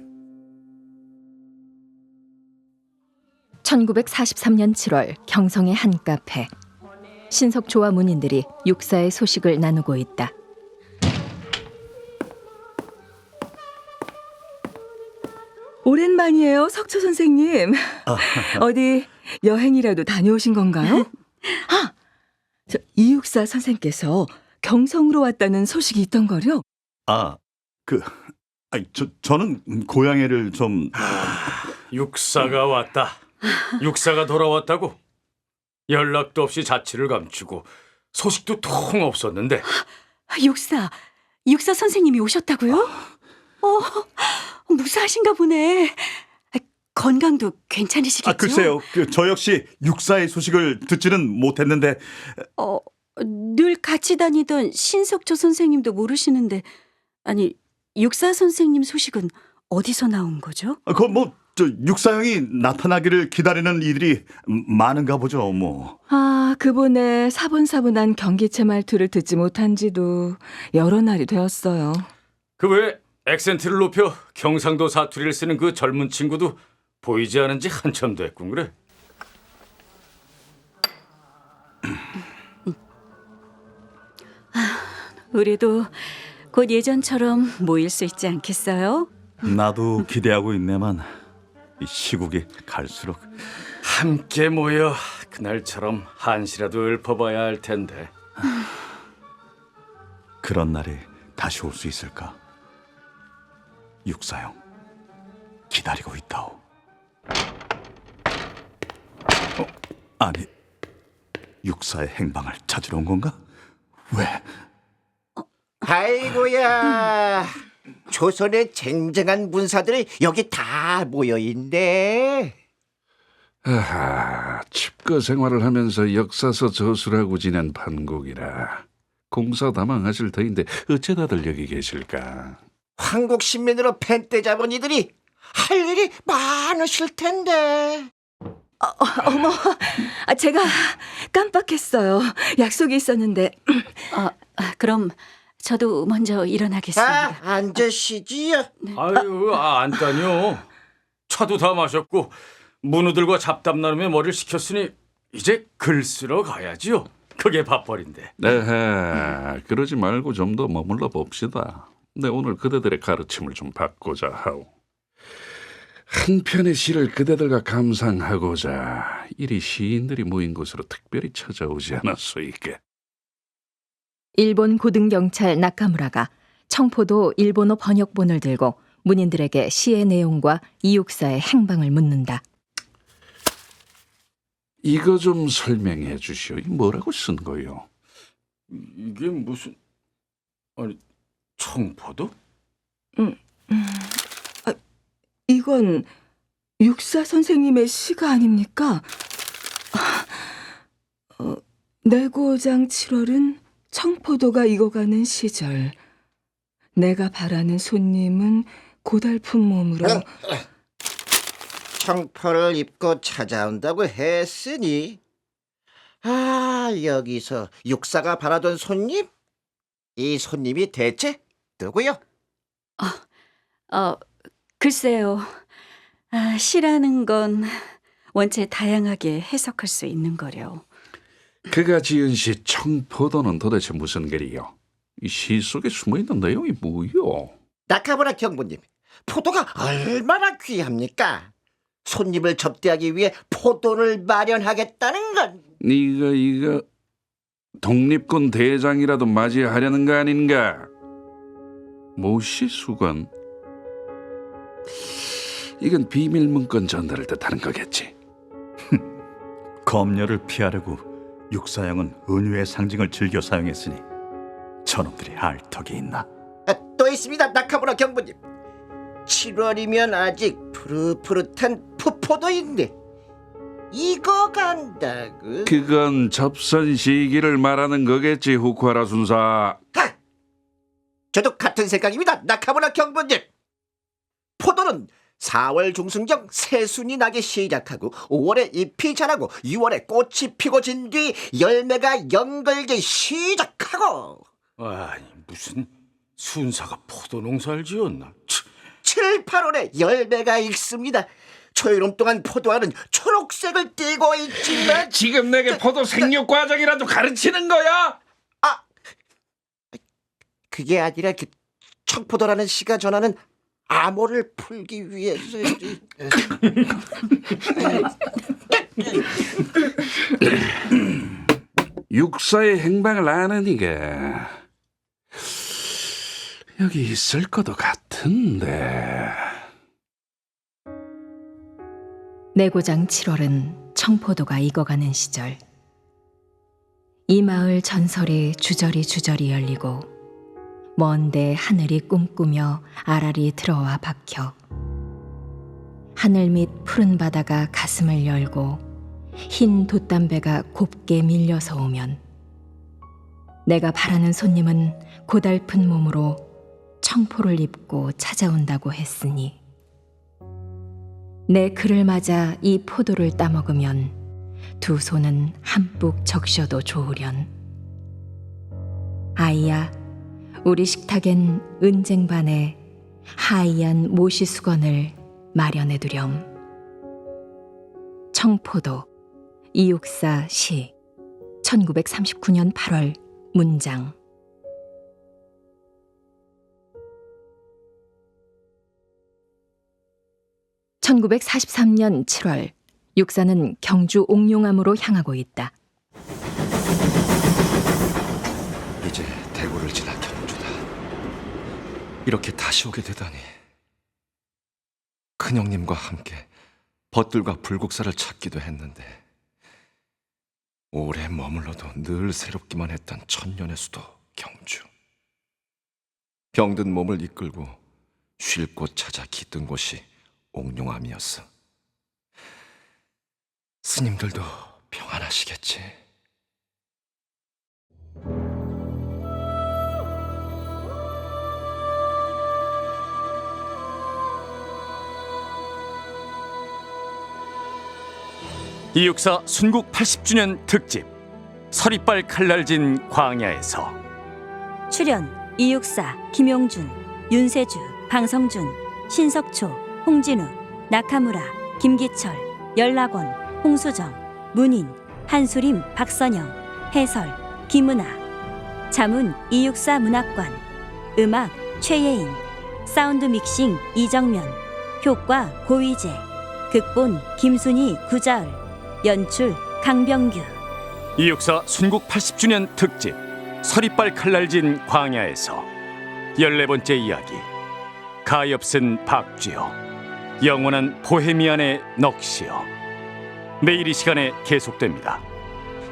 1943년 7월 경성의 한 카페. 신석조와 문인들이 육사의 소식을 나누고 있다. 오랜만이에요, 석초 선생님. 어디 여행이라도 다녀오신 건가요? 이육사 선생께서 경성으로 왔다는 소식이 있던걸요? 저는 고향에를 좀... 육사가 왔다. 육사가 돌아왔다고? 연락도 없이 자취를 감추고 소식도 통 없었는데. 육사 선생님이 오셨다고요? 무사하신가 보네. 건강도 괜찮으시겠죠? 글쎄요, 저 역시 육사의 소식을 듣지는 못했는데. 늘 같이 다니던 신석조 선생님도 모르시는데, 아니, 육사 선생님 소식은 어디서 나온 거죠? 육사형이 나타나기를 기다리는 이들이 많은가 보죠, 뭐. 그분의 사분사분한 경기체 말투를 듣지 못한 지도 여러 날이 되었어요. 그 외에 액센트를 높여 경상도 사투리를 쓰는 그 젊은 친구도 보이지 않은 지 한참 됐군 그래. 우리도 곧 예전처럼 모일 수 있지 않겠어요? 나도 기대하고 있네만 이 시국이 갈수록. 함께 모여 그날처럼 한시라도 읊어봐야 할 텐데. 그런 날이 다시 올 수 있을까? 육사형 기다리고 있다오. 아니, 육사의 행방을 찾으러 온 건가? 왜? 아이고야, 조선의 쟁쟁한 문사들이 여기 다 모여있네. 아하, 칩거 생활을 하면서 역사서 저술하고 지낸 판국이라 공사다망하실 터인데 어째 다들 여기 계실까? 황국 신민으로 펜떼 잡은 이들이 할 일이 많으실 텐데. 어머, 제가 깜빡했어요. 약속이 있었는데. 그럼 저도 먼저 일어나겠습니다. 앉으시지요. 아유, 안 다녀. 차도 다 마셨고 문우들과 잡담 나누며 머리를 식혔으니 이제 글 쓰러 가야지요. 그게 밥벌인데. 네, 그러지 말고 좀 더 머물러 봅시다. 네, 오늘 그대들의 가르침을 좀 받고자 하오. 한 편의 시를 그대들과 감상하고자 이리 시인들이 모인 곳으로 특별히 찾아오지 않았소이게. 일본 고등경찰 나카무라가 청포도 일본어 번역본을 들고 문인들에게 시의 내용과 이육사의 행방을 묻는다. 이거 좀 설명해 주시오. 이 뭐라고 쓴 거요? 이게 무슨... 아니, 청포도? 이건 육사 선생님의 시가 아닙니까? 내고장 7월은 청포도가 익어가는 시절. 내가 바라는 손님은 고달픈 몸으로. 청포를 입고 찾아온다고 했으니 여기서 육사가 바라던 손님? 이 손님이 대체 누구요? 글쎄요. 시라는 건 원체 다양하게 해석할 수 있는 거려. 그가 지은 시 청포도는 도대체 무슨 글이요? 이 시 속에 숨어있는 내용이 뭐요? 나카무라 경보님, 포도가 얼마나 귀합니까? 손님을 접대하기 위해 포도를 마련하겠다는 건 이거 독립군 대장이라도 맞이하려는 거 아닌가? 모시 수건? 이건 비밀 문건 전달을 뜻하는 거겠지. 검열을 피하려고 육사형은 은유의 상징을 즐겨 사용했으니 저놈들이 알 턱이 있나? 또 있습니다, 나카무라 경보님. 7월이면 아직 푸릇푸릇한 푸포도인데 이거 간다고? 그건 접선 시기를 말하는 거겠지, 후쿠하라 순사. 저도 같은 생각입니다, 나카무라 경보님. 포도는 4월 중순경 새순이 나기 시작하고 5월에 잎이 자라고 6월에 꽃이 피고 진 뒤 열매가 연걸기 시작하고. 아니, 무슨 순사가 포도 농사를 지었나? 7, 8월에 열매가 익습니다. 초여름 동안 포도알은 초록색을 띠고 있지만 지금 내게 포도 생육 과정이라도 가르치는 거야? 그게 아니라 그 청포도라는 시가 전하는 암호를 풀기 위해서. 육사의 행방을 아는 이게 여기 있을 것도 같은데. 내고장 7월은 청포도가 익어가는 시절. 이 마을 전설이 주저리 열리고 먼데 하늘이 꿈꾸며 아랄이 들어와 박혀 하늘 밑 푸른 바다가 가슴을 열고 흰 돛담배가 곱게 밀려서 오면 내가 바라는 손님은 고달픈 몸으로 청포를 입고 찾아온다고 했으니 내 그를 맞아 이 포도를 따먹으면 두 손은 한뿍 적셔도 좋으련. 아이야, 우리 식탁엔 은쟁반에 하얀 모시 수건을 마련해두렴. 청포도 이육사 시 1939년 8월 문장. (1943년 7월) 육사는 경주 옥룡암으로 향하고 있다. 이제 대구를 지나 경주다. 이렇게 다시 오게 되다니. 큰형님과 함께 벗들과 불국사를 찾기도 했는데 오래 머물러도 늘 새롭기만 했던 천년의 수도 경주. 병든 몸을 이끌고 쉴 곳 찾아 깃든 곳이 옥룡암이었어. 스님들도 평안하시겠지. 이육사 순국 80주년 특집 서리빨 칼날진 광야에서. 출연 이육사, 김용준, 윤세주, 방성준, 신석초, 홍진우, 나카무라, 김기철, 연락원, 홍수정, 문인, 한수림, 박선영, 해설 김은아, 자문 이육사 문학관, 음악 최예인, 사운드 믹싱 이정면, 효과 고위재, 극본 김순희 구자을, 연출 강병규. 이육사 순국 80주년 특집 서리빨 칼날진 광야에서 14번째 이야기 가엾은 박쥐여, 영원한 보헤미안의 넋이여. 내일 이 시간에 계속됩니다.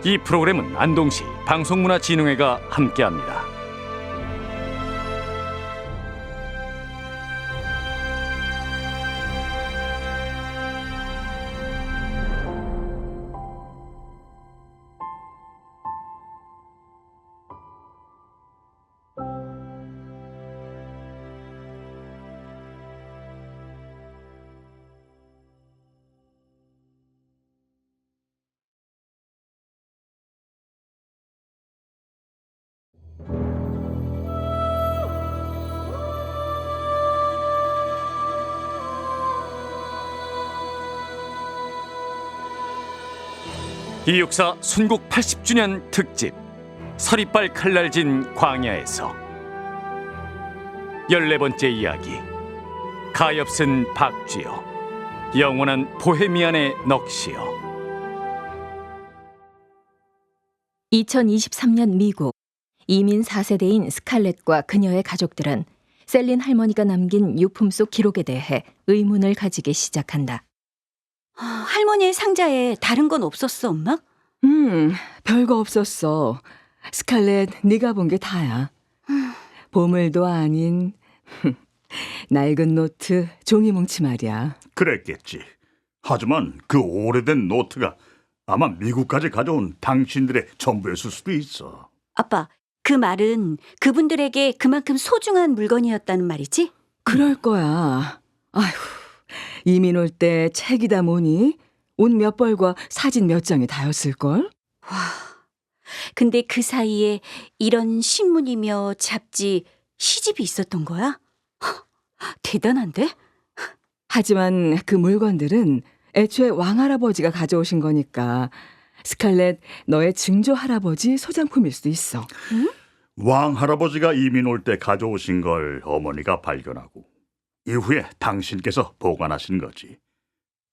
이 프로그램은 안동시 방송문화진흥회가 함께합니다. 이육사 순국 80주년 특집 서리빨 칼날진 광야에서 14번째 이야기 가엾은 박쥐여, 영원한 보헤미안의 넋이여. 2023년 미국 이민 4세대인 스칼렛과 그녀의 가족들은 셀린 할머니가 남긴 유품 속 기록에 대해 의문을 가지기 시작한다. 할머니의 상자에 다른 건 없었어, 엄마? 별거 없었어. 스칼렛, 네가 본 게 다야. 보물도 아닌 낡은 노트, 종이 뭉치 말이야. 그랬겠지. 하지만 그 오래된 노트가 아마 미국까지 가져온 당신들의 전부였을 수도 있어. 아빠, 그 말은 그분들에게 그만큼 소중한 물건이었다는 말이지? 그럴 거야. 아휴, 이민 올 때 책이다 뭐니 옷 몇 벌과 사진 몇 장이 다였을걸? 와, 근데 그 사이에 이런 신문이며 잡지, 시집이 있었던 거야? 대단한데? 하지만 그 물건들은 애초에 왕할아버지가 가져오신 거니까 스칼렛, 너의 증조 할아버지 소장품일 수도 있어. 왕 할아버지가 이민 올 때 가져오신 걸 어머니가 발견하고 이후에 당신께서 보관하신 거지.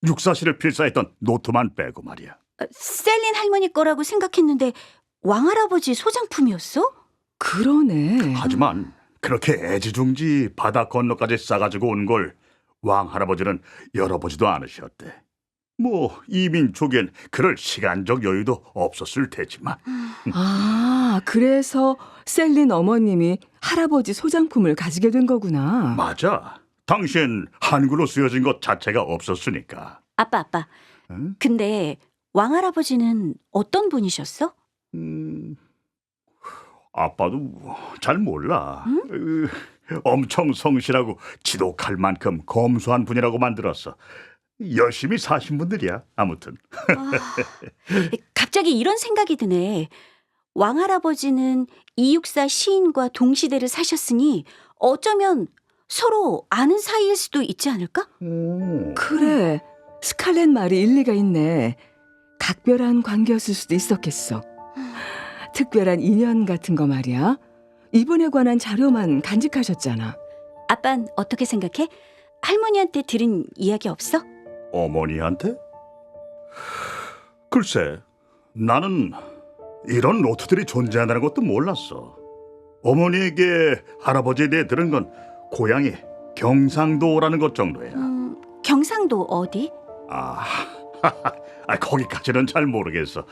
육사시를 필사했던 노트만 빼고 말이야. 셀린 할머니 거라고 생각했는데 왕할아버지 소장품이었어? 그러네. 하지만 그렇게 애지중지 바다 건너까지 싸가지고 온 걸 왕 할아버지는 열어보지도 않으셨대. 뭐 이민 초기엔 그럴 시간적 여유도 없었을 테지만. 아, 그래서 셀린 어머님이 할아버지 소장품을 가지게 된 거구나. 맞아. 당신 한글로 쓰여진 것 자체가 없었으니까. 아빠. 응? 근데 왕할아버지는 어떤 분이셨어? 아빠도 잘 몰라. 엄청 성실하고 지독할 만큼 검소한 분이라고 만들었어. 열심히 사신 분들이야. 아무튼. 갑자기 이런 생각이 드네. 왕할아버지는 이육사 시인과 동시대를 사셨으니 어쩌면 서로 아는 사이일 수도 있지 않을까? 그래, 스칼렛 말이 일리가 있네. 각별한 관계였을 수도 있었겠어. 특별한 인연 같은 거 말이야. 이분에 관한 자료만 간직하셨잖아. 아빤 어떻게 생각해? 할머니한테 들은 이야기 없어? 어머니한테? 글쎄, 나는 이런 노트들이 존재한다는 것도 몰랐어. 어머니에게 할아버지에 대해 들은 건 고향이 경상도라는 것 정도야. 경상도 어디? 거기까지는 잘 모르겠어.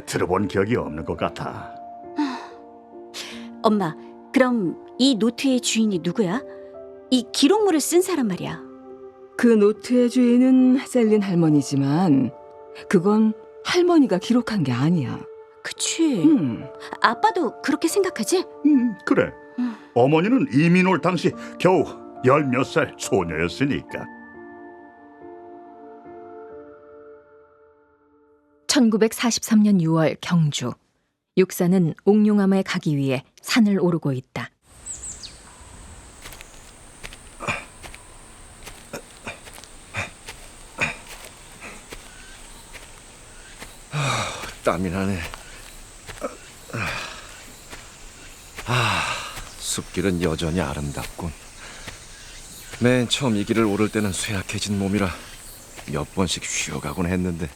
들어본 기억이 없는 것 같아. 엄마, 그럼 이 노트의 주인이 누구야? 이 기록물을 쓴 사람 말이야. 그 노트의 주인은 셀린 할머니지만 그건 할머니가 기록한 게 아니야. 그치. 아빠도 그렇게 생각하지? 그래. 어머니는 이민 올 당시 겨우 10몇 살 소녀였으니까. 1943년 6월 경주. 육사는 옥룡암에 가기 위해 산을 오르고 있다. 땀이 나네. 숲길은 여전히 아름답군. 맨 처음 이 길을 오를 때는 쇠약해진 몸이라 몇 번씩 쉬어가곤 했는데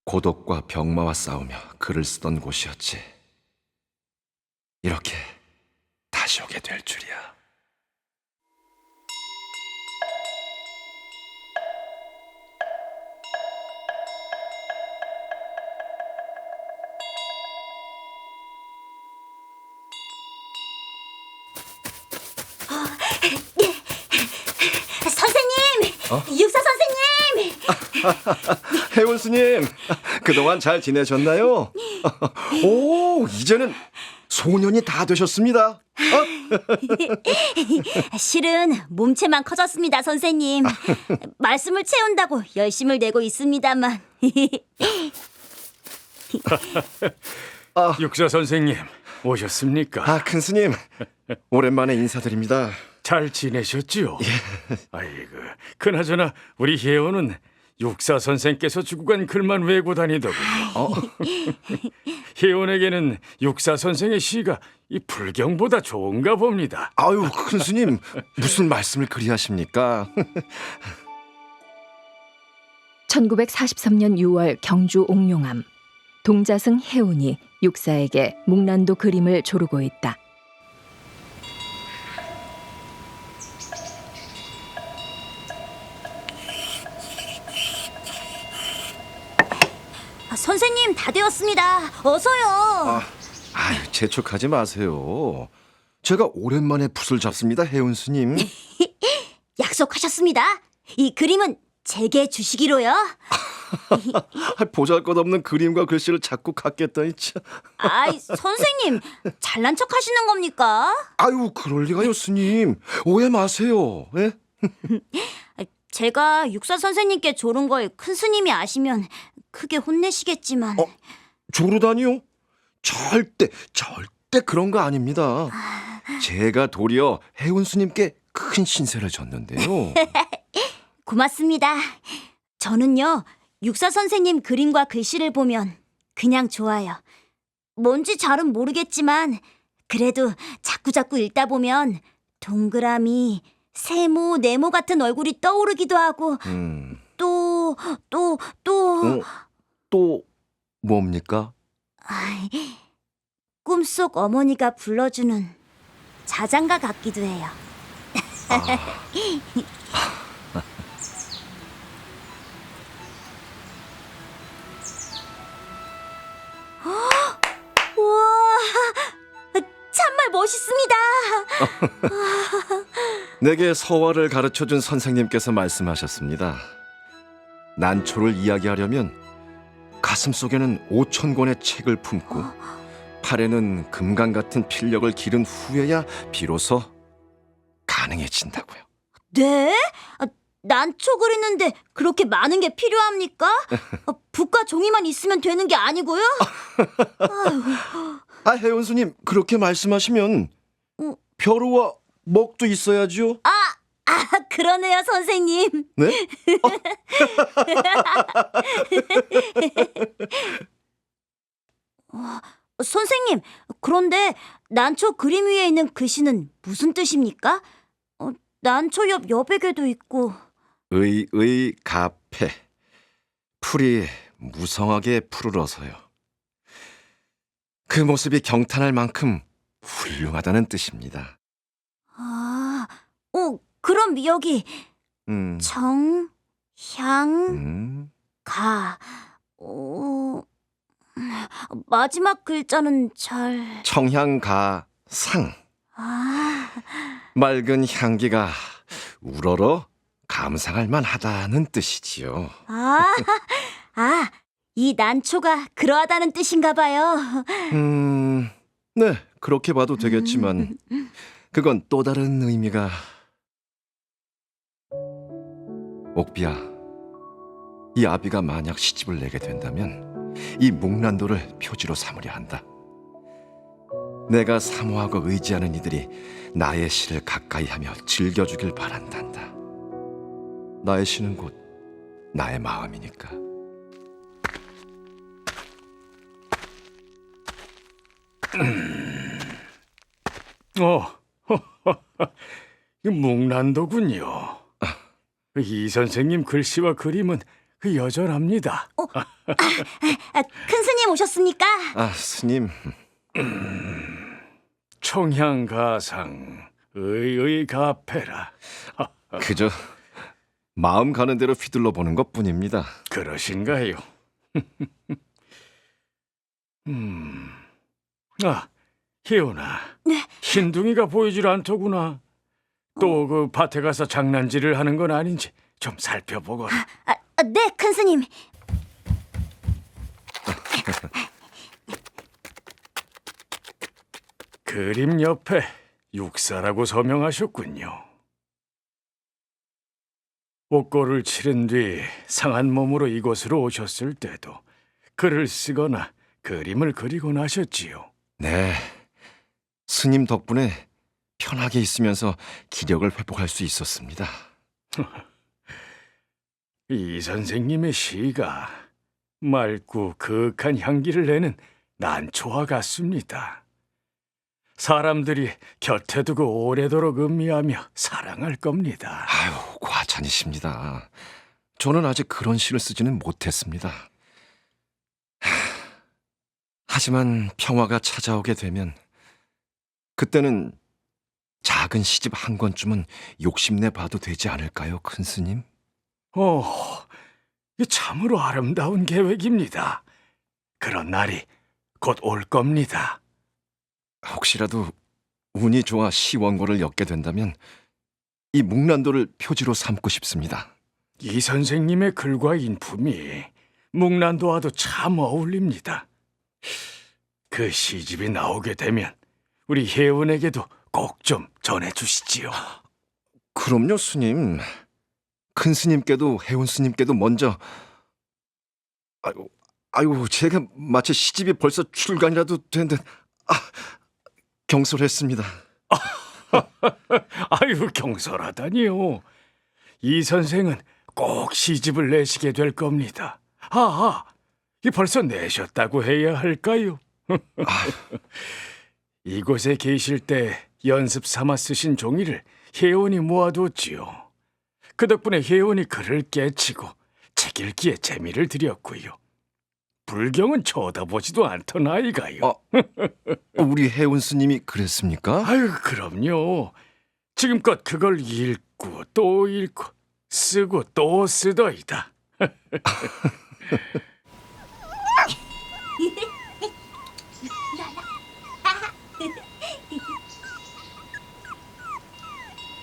고독과 병마와 싸우며 글을 쓰던 곳이었지. 이렇게 다시 오게 될 줄이야. 선생님! 육사 선생님! 해운 스님, 그동안 잘 지내셨나요? 오, 이제는 소년이 다 되셨습니다. 실은 몸체만 커졌습니다, 선생님. 말씀을 채운다고 열심을 내고 있습니다만. 육사 선생님 오셨습니까? 큰 스님, 오랜만에 인사드립니다. 잘 지내셨지요? 아이고, 그나저나 우리 혜원은 육사 선생께서 주고 간 글만 외고 다니더군요. 혜원에게는 육사 선생의 시가 이 불경보다 좋은가 봅니다. 아유, 큰 스님, 무슨 말씀을 그리 하십니까? 1943년 6월 경주 옥룡암, 동자승 해운이 육사에게 묵란도 그림을 조르고 있다. 선생님, 다 되었습니다. 어서요. 재촉하지 마세요. 제가 오랜만에 붓을 잡습니다, 해운 스님. 약속하셨습니다. 이 그림은 제게 주시기로요. 보잘것없는 그림과 글씨를 자꾸 갖겠다니 참. 아이, 선생님, 잘난 척 하시는 겁니까? 아유, 그럴 리가요, 스님. 오해 마세요. 예? 제가 육사 선생님께 조른 걸 큰 스님이 아시면 크게 혼내시겠지만. 조르다니요? 절대 그런 거 아닙니다. 제가 도리어 해운 스님께 큰 신세를 졌는데요. 고맙습니다. 저는요, 육사 선생님 그림과 글씨를 보면 그냥 좋아요. 뭔지 잘은 모르겠지만 그래도 자꾸자꾸 읽다 보면 동그라미, 세모, 네모 같은 얼굴이 떠오르기도 하고 또 또 뭡니까? 꿈속 어머니가 불러주는 자장가 같기도 해요. 우와, 정말 멋있습니다. 내게 서화를 가르쳐준 선생님께서 말씀하셨습니다. 난초를 이야기하려면 가슴속에는 5,000권의 책을 품고 팔에는 금강 같은 필력을 기른 후에야 비로소 가능해진다고요. 네? 난초 그리는데 그렇게 많은 게 필요합니까? 붓과 종이만 있으면 되는 게 아니고요? 해운 스님, 그렇게 말씀하시면 벼루와 먹도 있어야죠. 그러네요, 선생님. 네? 선생님, 그런데 난초 그림 위에 있는 글씨는 무슨 뜻입니까? 난초 옆 여백에도 있고. 가패. 풀이 무성하게 푸르러서요. 그 모습이 경탄할 만큼 훌륭하다는 뜻입니다. 그럼 여기 정, 향, 가. 마지막 글자는 잘. 청향가상. 맑은 향기가 우러러 감상할 만하다는 뜻이지요. 이 난초가 그러하다는 뜻인가 봐요. 네, 그렇게 봐도 되겠지만 그건 또 다른 의미가. 옥비야, 이 아비가 만약 시집을 내게 된다면 이 묵란도를 표지로 삼으려 한다. 내가 사모하고 의지하는 이들이 나의 시를 가까이 하며 즐겨주길 바란단다. 나의 시는 곧 나의 마음이니까. 이 묵난도군요. 이 선생님 글씨와 그림은 여전합니다. 큰 스님 오셨습니까? 아, 스님. 청향가상 의의가패라. 그저 마음 가는 대로 휘둘러 보는 것뿐입니다. 그러신가요? 희훈아. 네. 흰둥이가 보이질 않더구나. 또 그 밭에 가서 장난질을 하는 건 아닌지 좀 살펴보거라. 네, 큰 스님. 그림 옆에 육사라고 서명하셨군요. 옥고를 치른 뒤 상한 몸으로 이곳으로 오셨을 때도 글을 쓰거나 그림을 그리곤 하셨지요. 네. 스님 덕분에 편하게 있으면서 기력을 회복할 수 있었습니다. 이 선생님의 시가 맑고 그윽한 향기를 내는 난초와 같습니다. 사람들이 곁에 두고 오래도록 음미하며 사랑할 겁니다. 아유, 과찬이십니다. 저는 아직 그런 시를 쓰지는 못했습니다. 하지만 평화가 찾아오게 되면 그때는 작은 시집 한 권쯤은 욕심내 봐도 되지 않을까요, 큰 스님? 이 참으로 아름다운 계획입니다. 그런 날이 곧 올 겁니다. 혹시라도 운이 좋아 시 원고를 엮게 된다면 이 묵난도를 표지로 삼고 싶습니다. 이 선생님의 글과 인품이 묵난도와도 참 어울립니다. 그 시집이 나오게 되면 우리 혜원에게도 꼭 좀 전해주시지요. 그럼요, 스님. 큰 스님께도 혜운 스님께도 먼저. 아이고, 제가 마치 시집이 벌써 출간이라도 된 듯 경솔했습니다. 아유, 경솔하다니요. 이 선생은 꼭 시집을 내시게 될 겁니다. 이 벌써 내셨다고 해야 할까요? 이곳에 계실 때 연습 삼아 쓰신 종이를 혜원이 모아뒀지요. 그 덕분에 혜원이 글을 깨치고 책 읽기에 재미를 들였고요. 불경은 쳐다보지도 않던 아이가요. 우리 혜운 스님이 그랬습니까? 아유, 그럼요. 지금껏 그걸 읽고 또 읽고 쓰고 또 쓰더이다.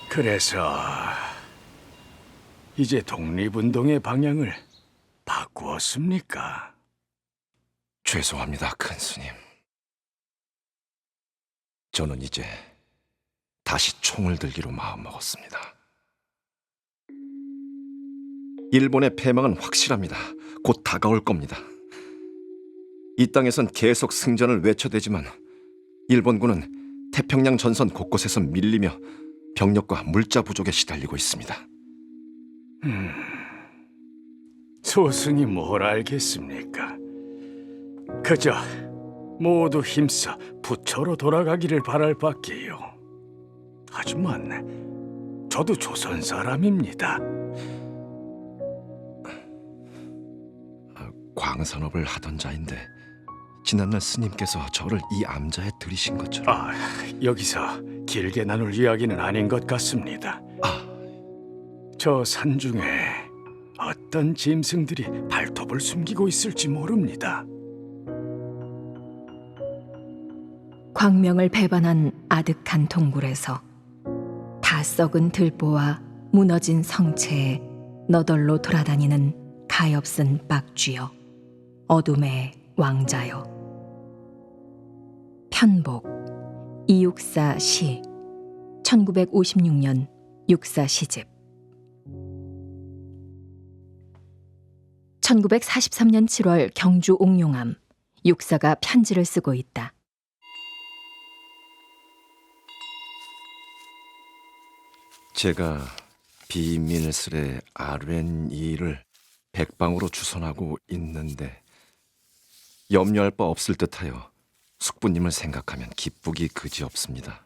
그래서 이제 독립운동의 방향을 바꾸었습니까? 죄송합니다, 큰 스님. 저는 이제 다시 총을 들기로 마음먹었습니다. 일본의 패망은 확실합니다. 곧 다가올 겁니다. 이 땅에선 계속 승전을 외쳐대지만 일본군은 태평양 전선 곳곳에서 밀리며 병력과 물자 부족에 시달리고 있습니다. 소승이 뭘 알겠습니까? 그저 모두 힘써 부처로 돌아가기를 바랄 밖에요. 하지만 저도 조선 사람입니다. 광산업을 하던 자인데 지난날 스님께서 저를 이 암자에 들이신 것처럼. 여기서 길게 나눌 이야기는 아닌 것 같습니다. 저 산중에 어떤 짐승들이 발톱을 숨기고 있을지 모릅니다. 광명을 배반한 아득한 동굴에서 다 썩은 들보와 무너진 성체에 너덜로 돌아다니는 가엾은 빡쥐여, 어둠의 왕자여. 편복 이육사 시 1956년 육사 시집. 1943년 7월 경주 옥룡암, 육사가 편지를 쓰고 있다. 제가 비밀스레 RNE를 백방으로 주선하고 있는데 염려할 바 없을 듯하여 숙부님을 생각하면 기쁘기 그지없습니다.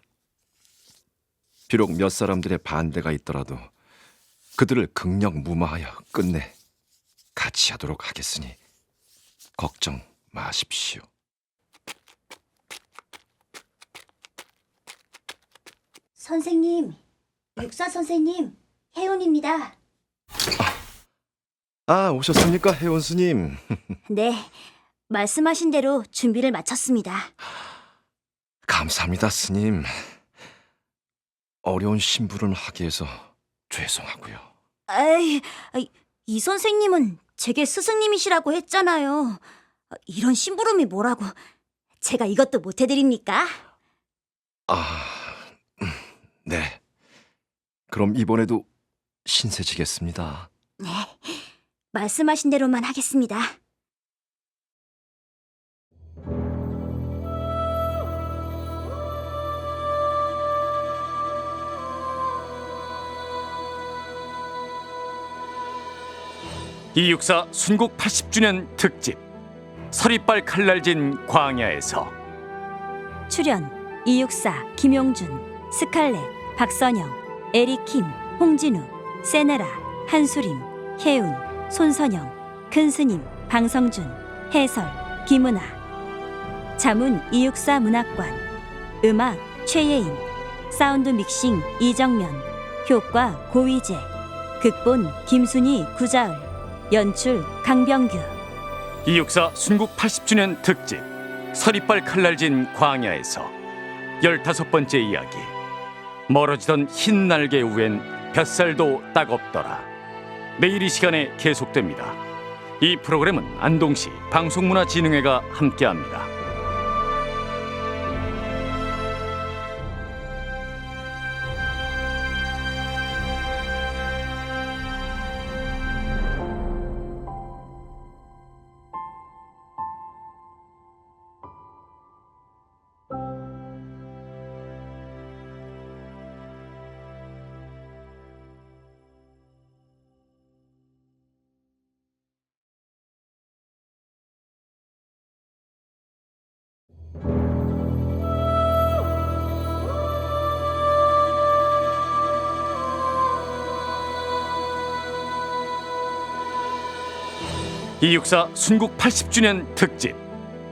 비록 몇 사람들의 반대가 있더라도 그들을 극력 무마하여 끝내 같이 하도록 하겠으니 걱정 마십시오. 선생님, 육사 선생님, 혜운입니다. 아, 오셨습니까, 혜원 스님? 네, 말씀하신 대로 준비를 마쳤습니다. 감사합니다, 스님. 어려운 심부름을 하게 해서 죄송하고요. 에이, 이 선생님은 제게 스승님이시라고 했잖아요. 이런 심부름이 뭐라고. 제가 이것도 못 해드립니까? 네. 그럼 이번에도 신세지겠습니다. 네, 말씀하신 대로만 하겠습니다. 이육사 순국 80주년 특집 서리빨 칼날진 광야에서 출연 이육사 김용준, 스칼렛 박선영, 에리킴, 홍진우, 세네라, 한수림, 혜운, 손선영, 큰스님, 방성준, 해설, 김은아. 자문 이육사 문학관. 음악 최예인. 사운드 믹싱 이정면. 효과 고위재. 극본 김순희, 구자을. 연출 강병규. 이육사 순국 80주년 특집 서리빨 칼날진 광야에서 15번째 이야기 멀어지던 흰 날개 위엔 뱃살도 따갑더라. 내일 이 시간에 계속됩니다. 이 프로그램은 안동시 방송문화진흥회가 함께합니다. 이육사 순국 80주년 특집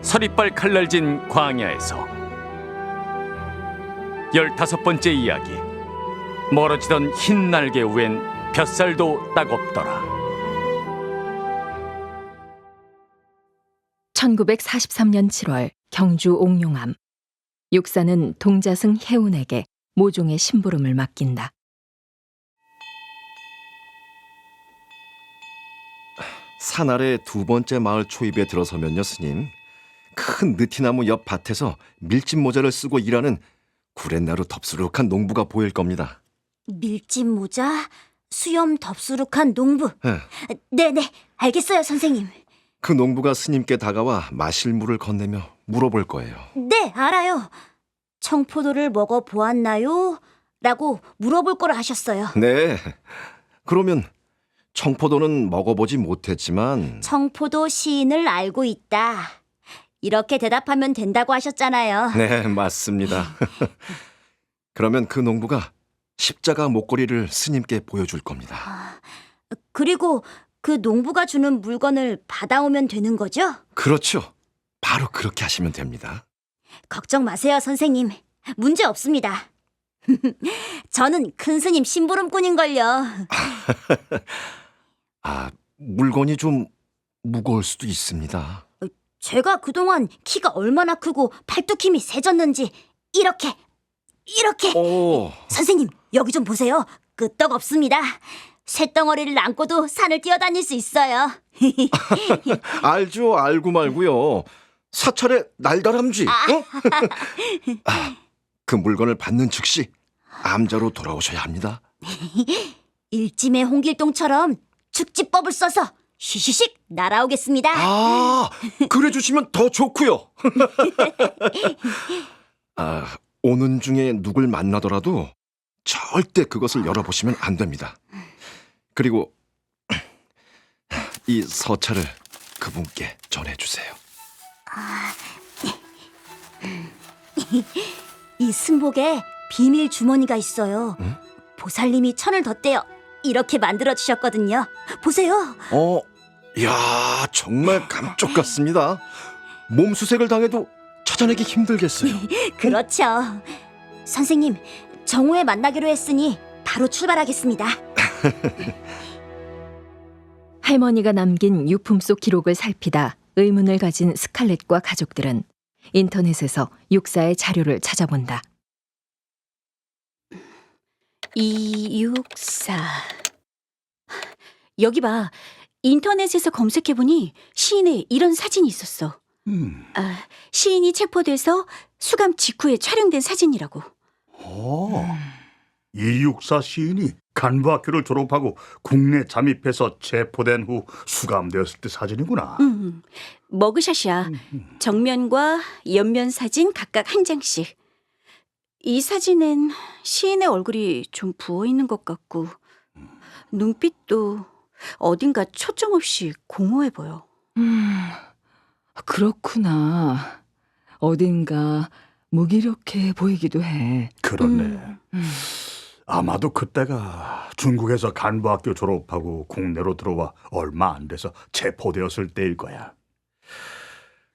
서리빨 칼날진 광야에서 15번째 이야기 멀어지던 흰 날개 위엔 뱃살도 따갑더라. 1943년 7월 경주 옥룡암. 육사는 동자승 혜운에게 모종의 심부름을 맡긴다. 산 아래 두 번째 마을 초입에 들어서면요, 스님. 큰 느티나무 옆 밭에서 밀짚 모자를 쓰고 일하는 구렛나루 덥수룩한 농부가 보일 겁니다. 밀짚 모자, 수염 덥수룩한 농부. 예. 네네, 알겠어요, 선생님. 그 농부가 스님께 다가와 마실 물을 건네며 물어볼 거예요. 네, 알아요. 청포도를 먹어보았나요? 라고 물어볼 거라 하셨어요. 네. 그러면 청포도는 먹어보지 못했지만 청포도 시인을 알고 있다. 이렇게 대답하면 된다고 하셨잖아요. 네, 맞습니다. 그러면 그 농부가 십자가 목걸이를 스님께 보여줄 겁니다. 그리고 그 농부가 주는 물건을 받아오면 되는 거죠? 그렇죠. 바로 그렇게 하시면 됩니다. 걱정 마세요, 선생님. 문제 없습니다. 저는 큰 스님 심부름꾼인걸요. 물건이 좀 무거울 수도 있습니다. 제가 그동안 키가 얼마나 크고 팔뚝 힘이 세졌는지 이렇게 오, 선생님, 여기 좀 보세요. 끄떡 없습니다. 쇳덩어리를 안고도 산을 뛰어다닐 수 있어요. 알죠. 알고 말고요. 사찰의 날다람쥐. 어? 그 물건을 받는 즉시 암자로 돌아오셔야 합니다. 일찜의 홍길동처럼 축지법을 써서 쉬쉬식 날아오겠습니다. 그래 주시면 더 좋고요. 오는 중에 누굴 만나더라도 절대 그것을 열어보시면 안 됩니다. 그리고 이 서찰을 그분께 전해주세요. 이 승복에 비밀 주머니가 있어요. 보살님이 천을 덧대어 이렇게 만들어 주셨거든요. 보세요. 야, 정말 감쪽 같습니다. 몸수색을 당해도 찾아내기 힘들겠어요. 그렇죠. 선생님, 정오에 만나기로 했으니 바로 출발하겠습니다. 할머니가 남긴 유품 속 기록을 살피다 의문을 가진 스칼렛과 가족들은 인터넷에서 육사의 자료를 찾아본다. 이육사. 여기 봐. 인터넷에서 검색해보니 시인의 이런 사진이 있었어. 시인이 체포돼서 수감 직후에 촬영된 사진이라고. 이육사 시인이 간부학교를 졸업하고 국내 잠입해서 체포된 후 수감되었을 때 사진이구나. 머그샷이야. 정면과 옆면 사진 각각 한 장씩. 이 사진엔 시인의 얼굴이 좀 부어있는 것 같고 눈빛도 어딘가 초점 없이 공허해 보여. 그렇구나. 어딘가 무기력해 보이기도 해. 그렇네. 아마도 그때가 중국에서 간부학교 졸업하고 국내로 들어와 얼마 안 돼서 체포되었을 때일 거야.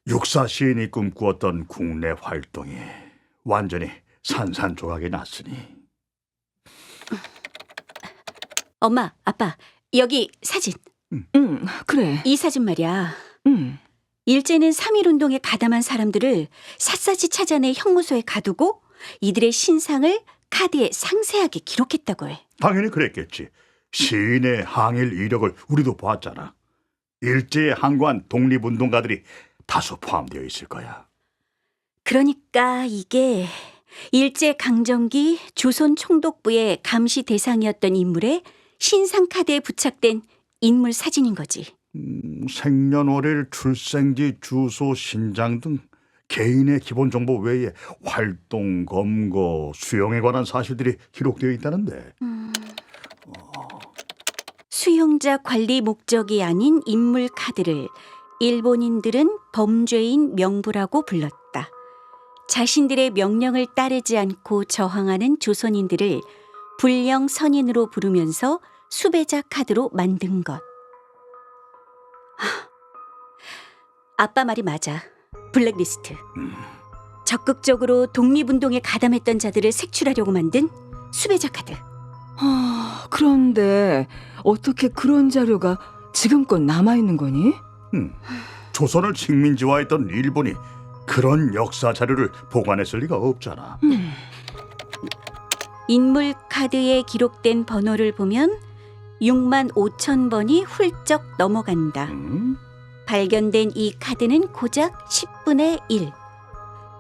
육사 시인이 꿈꾸었던 국내 활동이 완전히 산산조각이 났으니. 엄마, 아빠, 여기 사진. 그래. 이 사진 말이야. 음. 일제는 3.1운동에 가담한 사람들을 샅샅이 찾아내 형무소에 가두고 이들의 신상을 카드에 상세하게 기록했다고 해. 당연히 그랬겠지. 시인의 항일 이력을 우리도 보았잖아. 일제에 항거한 독립운동가들이 다수 포함되어 있을 거야. 그러니까 이게 일제 강점기 조선 총독부의 감시 대상이었던 인물의 신상 카드에 부착된 인물 사진인 거지. 생년월일, 출생지, 주소, 신장 등 개인의 기본 정보 외에 활동, 검거, 수용에 관한 사실들이 기록되어 있다는데. 수용자 관리 목적이 아닌 인물 카드를 일본인들은 범죄인 명부라고 불렀다. 자신들의 명령을 따르지 않고 저항하는 조선인들을 불령 선인으로 부르면서 수배자 카드로 만든 것. 아빠 말이 맞아. 블랙리스트. 적극적으로 독립운동에 가담했던 자들을 색출하려고 만든 수배자 카드. 그런데 어떻게 그런 자료가 지금껏 남아있는 거니? 조선을 식민지화했던 일본이 그런 역사 자료를 보관했을 리가 없잖아. 인물 카드에 기록된 번호를 보면 65,000번이 훌쩍 넘어간다. 발견된 이 카드는 고작 10분의 1.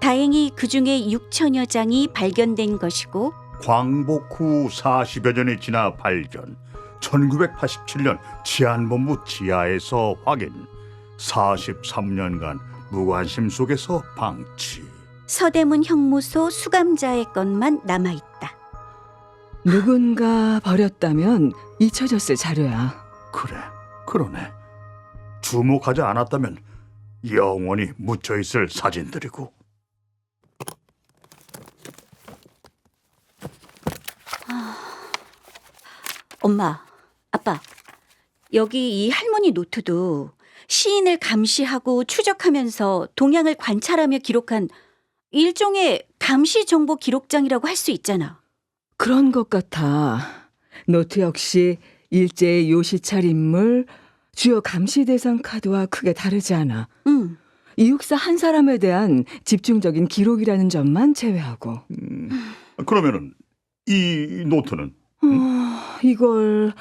다행히 그중에 6천여 장이 발견된 것이고 광복 후 40여 년이 지나 발견. 1987년 치안본부 지하에서 확인. 43년간 무관심 속에서 방치. 서대문 형무소 수감자의 것만 남아있다. 누군가 버렸다면 잊혀졌을 자료야. 그래, 그러네. 주목하지 않았다면 영원히 묻혀있을 사진들이고. 엄마, 아빠, 여기 이 할머니 노트도 시인을 감시하고 추적하면서 동향을 관찰하며 기록한 일종의 감시 정보 기록장이라고 할 수 있잖아. 그런 것 같아. 노트 역시 일제의 요시찰 인물, 주요 감시 대상 카드와 크게 다르지 않아. 이육사 한 사람에 대한 집중적인 기록이라는 점만 제외하고. 그러면은 이 노트는? 이걸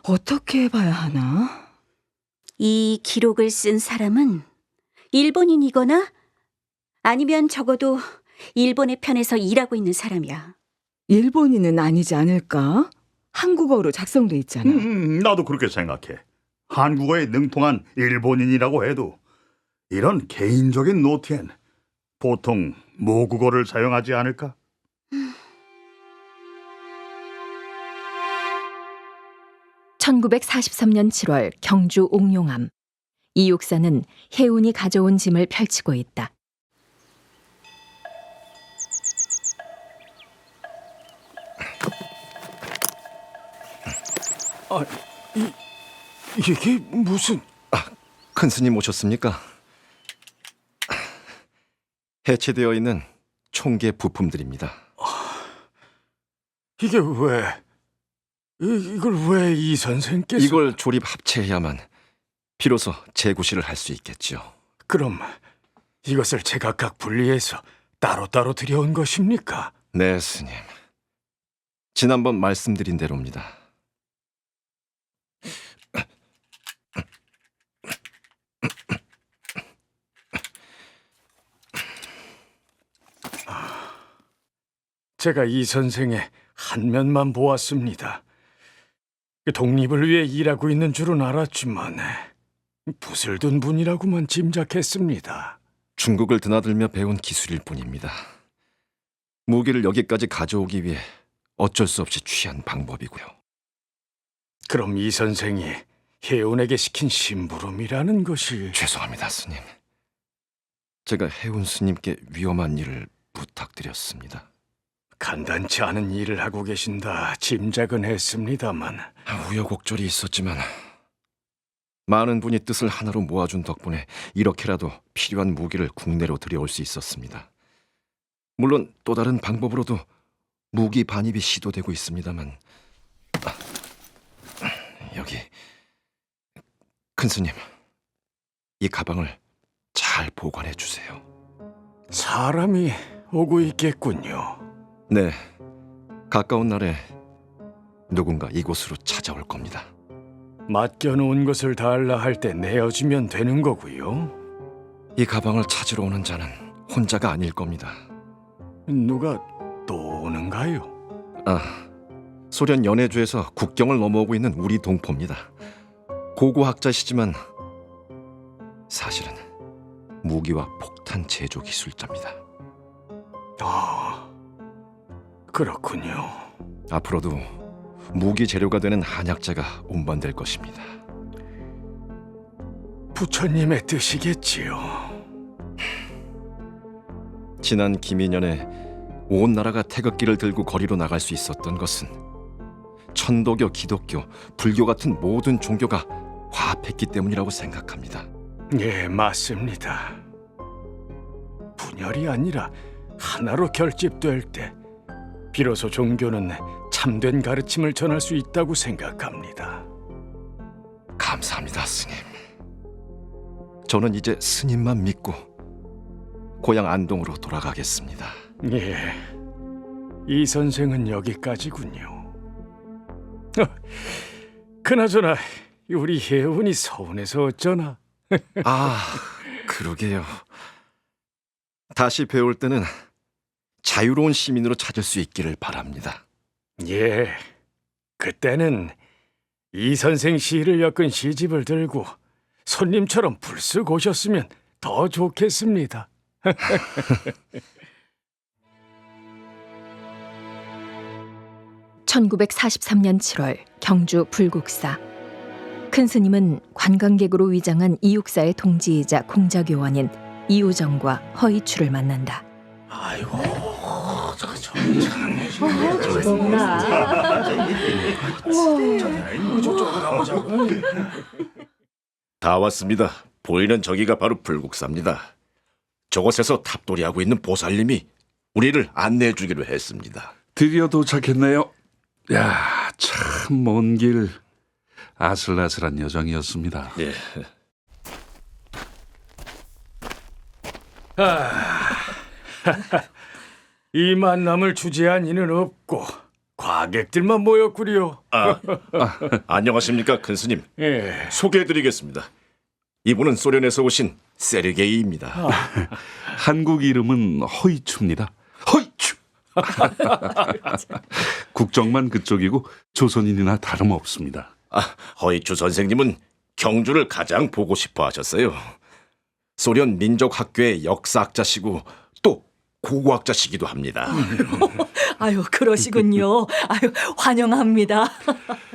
어떻게 봐야 하나? 이 기록을 쓴 사람은 일본인이거나 아니면 적어도 일본의 편에서 일하고 있는 사람이야. 일본인은 아니지 않을까? 한국어로 작성돼 있잖아. 나도 그렇게 생각해. 한국어에 능통한 일본인이라고 해도 이런 개인적인 노트엔 보통 모국어를 사용하지 않을까? (1943년 7월) 경주 옥룡암. 이 육사는 해운이 가져온 짐을 펼치고 있다. 이게 무슨... 큰 스님 오셨습니까? 해체되어 있는 총계 부품들입니다. 이게 왜... 이걸 왜 이 선생께서... 이걸 조립 합체해야만 비로소 재구시를 할 수 있겠지요. 그럼 이것을 제각각 분리해서 따로따로 들여온 것입니까? 네, 스님. 지난번 말씀드린 대로입니다. 제가 이 선생의 한 면만 보았습니다. 독립을 위해 일하고 있는 줄은 알았지만 붓을 둔 분이라고만 짐작했습니다. 중국을 드나들며 배운 기술일 뿐입니다. 무기를 여기까지 가져오기 위해 어쩔 수 없이 취한 방법이고요. 그럼 이 선생이 해운에게 시킨 심부름이라는 것이... 죄송합니다, 스님. 제가 해운 스님께 위험한 일을 부탁드렸습니다. 간단치 않은 일을 하고 계신다 짐작은 했습니다만... 우여곡절이 있었지만 많은 분이 뜻을 하나로 모아준 덕분에 이렇게라도 필요한 무기를 국내로 들여올 수 있었습니다. 물론 또 다른 방법으로도 무기 반입이 시도되고 있습니다만 여기 큰 스님, 이 가방을 잘 보관해 주세요. 사람이 오고 있겠군요. 네, 가까운 날에 누군가 이곳으로 찾아올 겁니다. 맡겨놓은 것을 달라 할 때 내어주면 되는 거고요. 이 가방을 찾으러 오는 자는 혼자가 아닐 겁니다. 누가 또 오는가요? 소련 연해주에서 국경을 넘어오고 있는 우리 동포입니다. 고고학자시지만 사실은 무기와 폭탄 제조 기술자입니다. 그렇군요. 앞으로도 무기 재료가 되는 한약재가 운반될 것입니다. 부처님의 뜻이겠지요. 지난 기민년에 온 나라가 태극기를 들고 거리로 나갈 수 있었던 것은 천도교, 기독교, 불교 같은 모든 종교가 화합했기 때문이라고 생각합니다. 예, 맞습니다. 분열이 아니라 하나로 결집될 때 비로소 종교는 참된 가르침을 전할 수 있다고 생각합니다. 감사합니다, 스님. 저는 이제 스님만 믿고 고향 안동으로 돌아가겠습니다. 예, 이 선생은 여기까지군요. 그나저나 우리 혜운이 서운해서 어쩌나. 그러게요. 다시 배울 때는 자유로운 시민으로 찾을 수 있기를 바랍니다. 예, 그때는 이 선생 시를 엮은 시집을 들고 손님처럼 불쑥 오셨으면 더 좋겠습니다. (1943년 7월) 경주 불국사. 큰 스님은 관광객으로 위장한 이육사의 동지이자 공자교원인 이우정과 허이추를 만난다. 아이고, 다 왔습니다. 보이는 저기가 바로 불국사입니다. 저곳에서 탑돌이하고 있는 보살님이 우리를 안내해 주기로 했습니다. 드디어 도착했네요. 야, 참 먼 길 아슬아슬한 여정이었습니다. 예. 이 만남을 주재한 이는 없고 과객들만 모였구려. 안녕하십니까, 큰 스님. 예. 소개해드리겠습니다. 이분은 소련에서 오신 세르게이입니다. 한국 이름은 허이추입니다. 허이추. 국적만 그쪽이고 조선인이나 다름없습니다. 허이추 선생님은 경주를 가장 보고 싶어 하셨어요. 소련 민족학교의 역사학자시고 또 고고학자시기도 합니다. 아유, 그러시군요. 아유, 환영합니다.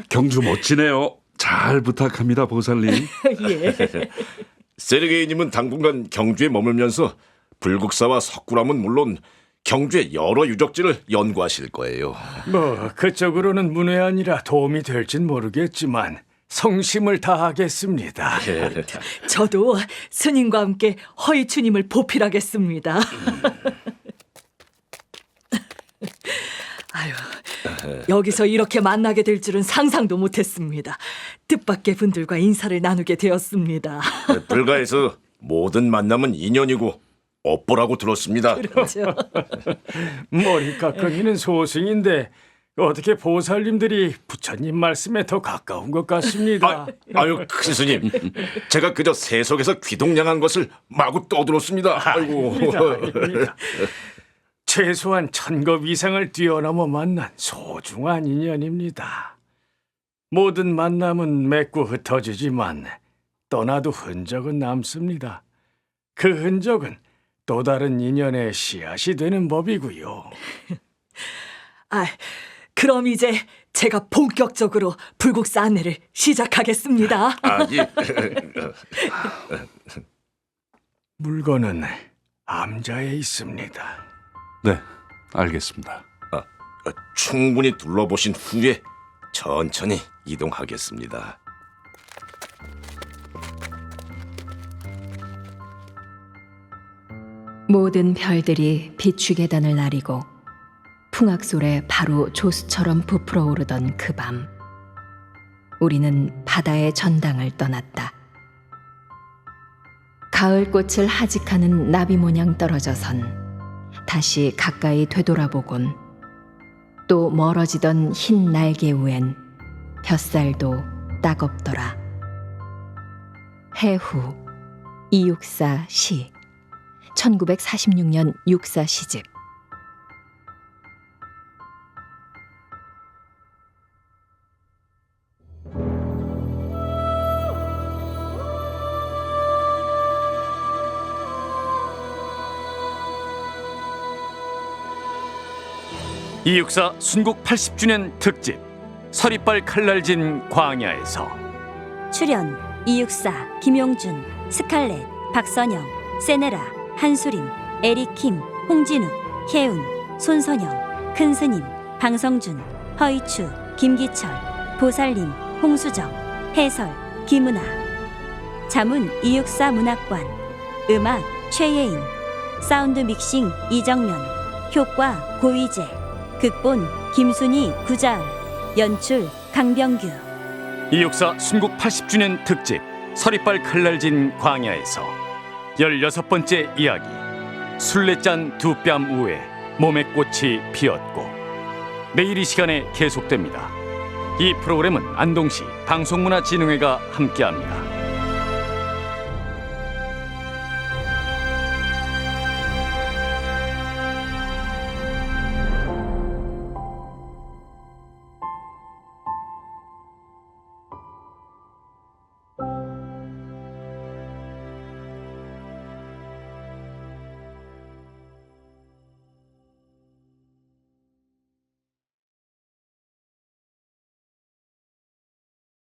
경주 멋지네요. 잘 부탁합니다, 보살님. 예. 세르게이님은 당분간 경주에 머물면서 불국사와 석굴암은 물론 경주의 여러 유적지를 연구하실 거예요. 뭐 그쪽으로는 문외한이라 도움이 될진 모르겠지만 성심을 다하겠습니다. 저도 스님과 함께 허이추님을 보필하겠습니다. 아유, 여기서 이렇게 만나게 될 줄은 상상도 못했습니다. 뜻밖의 분들과 인사를 나누게 되었습니다. 불가에서 모든 만남은 인연이고 업보라고 들었습니다. 그렇죠. 머리 깎으니는 소승인데 어떻게 보살님들이 부처님 말씀에 더 가까운 것 같습니다. 아유, 큰 스님, 제가 그저 세속에서 귀동냥한 것을 마구 떠들었습니다. 아이고. 아닙니다. 최소한 1000겁 이상을 뛰어넘어 만난 소중한 인연입니다. 모든 만남은 맺고 흩어지지만 떠나도 흔적은 남습니다. 그 흔적은 또 다른 인연의 씨앗이 되는 법이고요. 아, 그럼 이제 제가 본격적으로 불국사 안내를 시작하겠습니다. 아, 예. 물건은 암자에 있습니다. 네, 알겠습니다. 충분히 둘러보신 후에 천천히 이동하겠습니다. 모든 별들이 비추계단을 나리고 풍악솔에 바로 조수처럼 부풀어 오르던 그 밤, 우리는 바다의 전당을 떠났다. 가을꽃을 하직하는 나비 모양 떨어져선 다시 가까이 되돌아보곤 또 멀어지던 흰 날개 위엔 뱃살도 따갑더라. 해후 이육사 시 1946년 육사 시집. 이육사 순국 80주년 특집 서리빨 칼날진 광야에서 출연 이육사, 김용준, 스칼렛, 박선영, 세네라, 한수림, 에리킴, 홍진우, 혜운, 손선영, 큰스님, 방성준, 허이추, 김기철, 보살님, 홍수정, 해설, 김은아. 자문 이육사 문학관. 음악 최예인. 사운드 믹싱 이정면. 효과 고위재. 극본 김순희, 구자을. 연출 강병규. 이육사 순국 80주년 특집 서리빨 칼날진 광야에서 16번째 이야기 술래짠 두 뺨 위에 몸의 꽃이 피었고, 내일 이 시간에 계속됩니다. 이 프로그램은 안동시 방송문화진흥회가 함께합니다.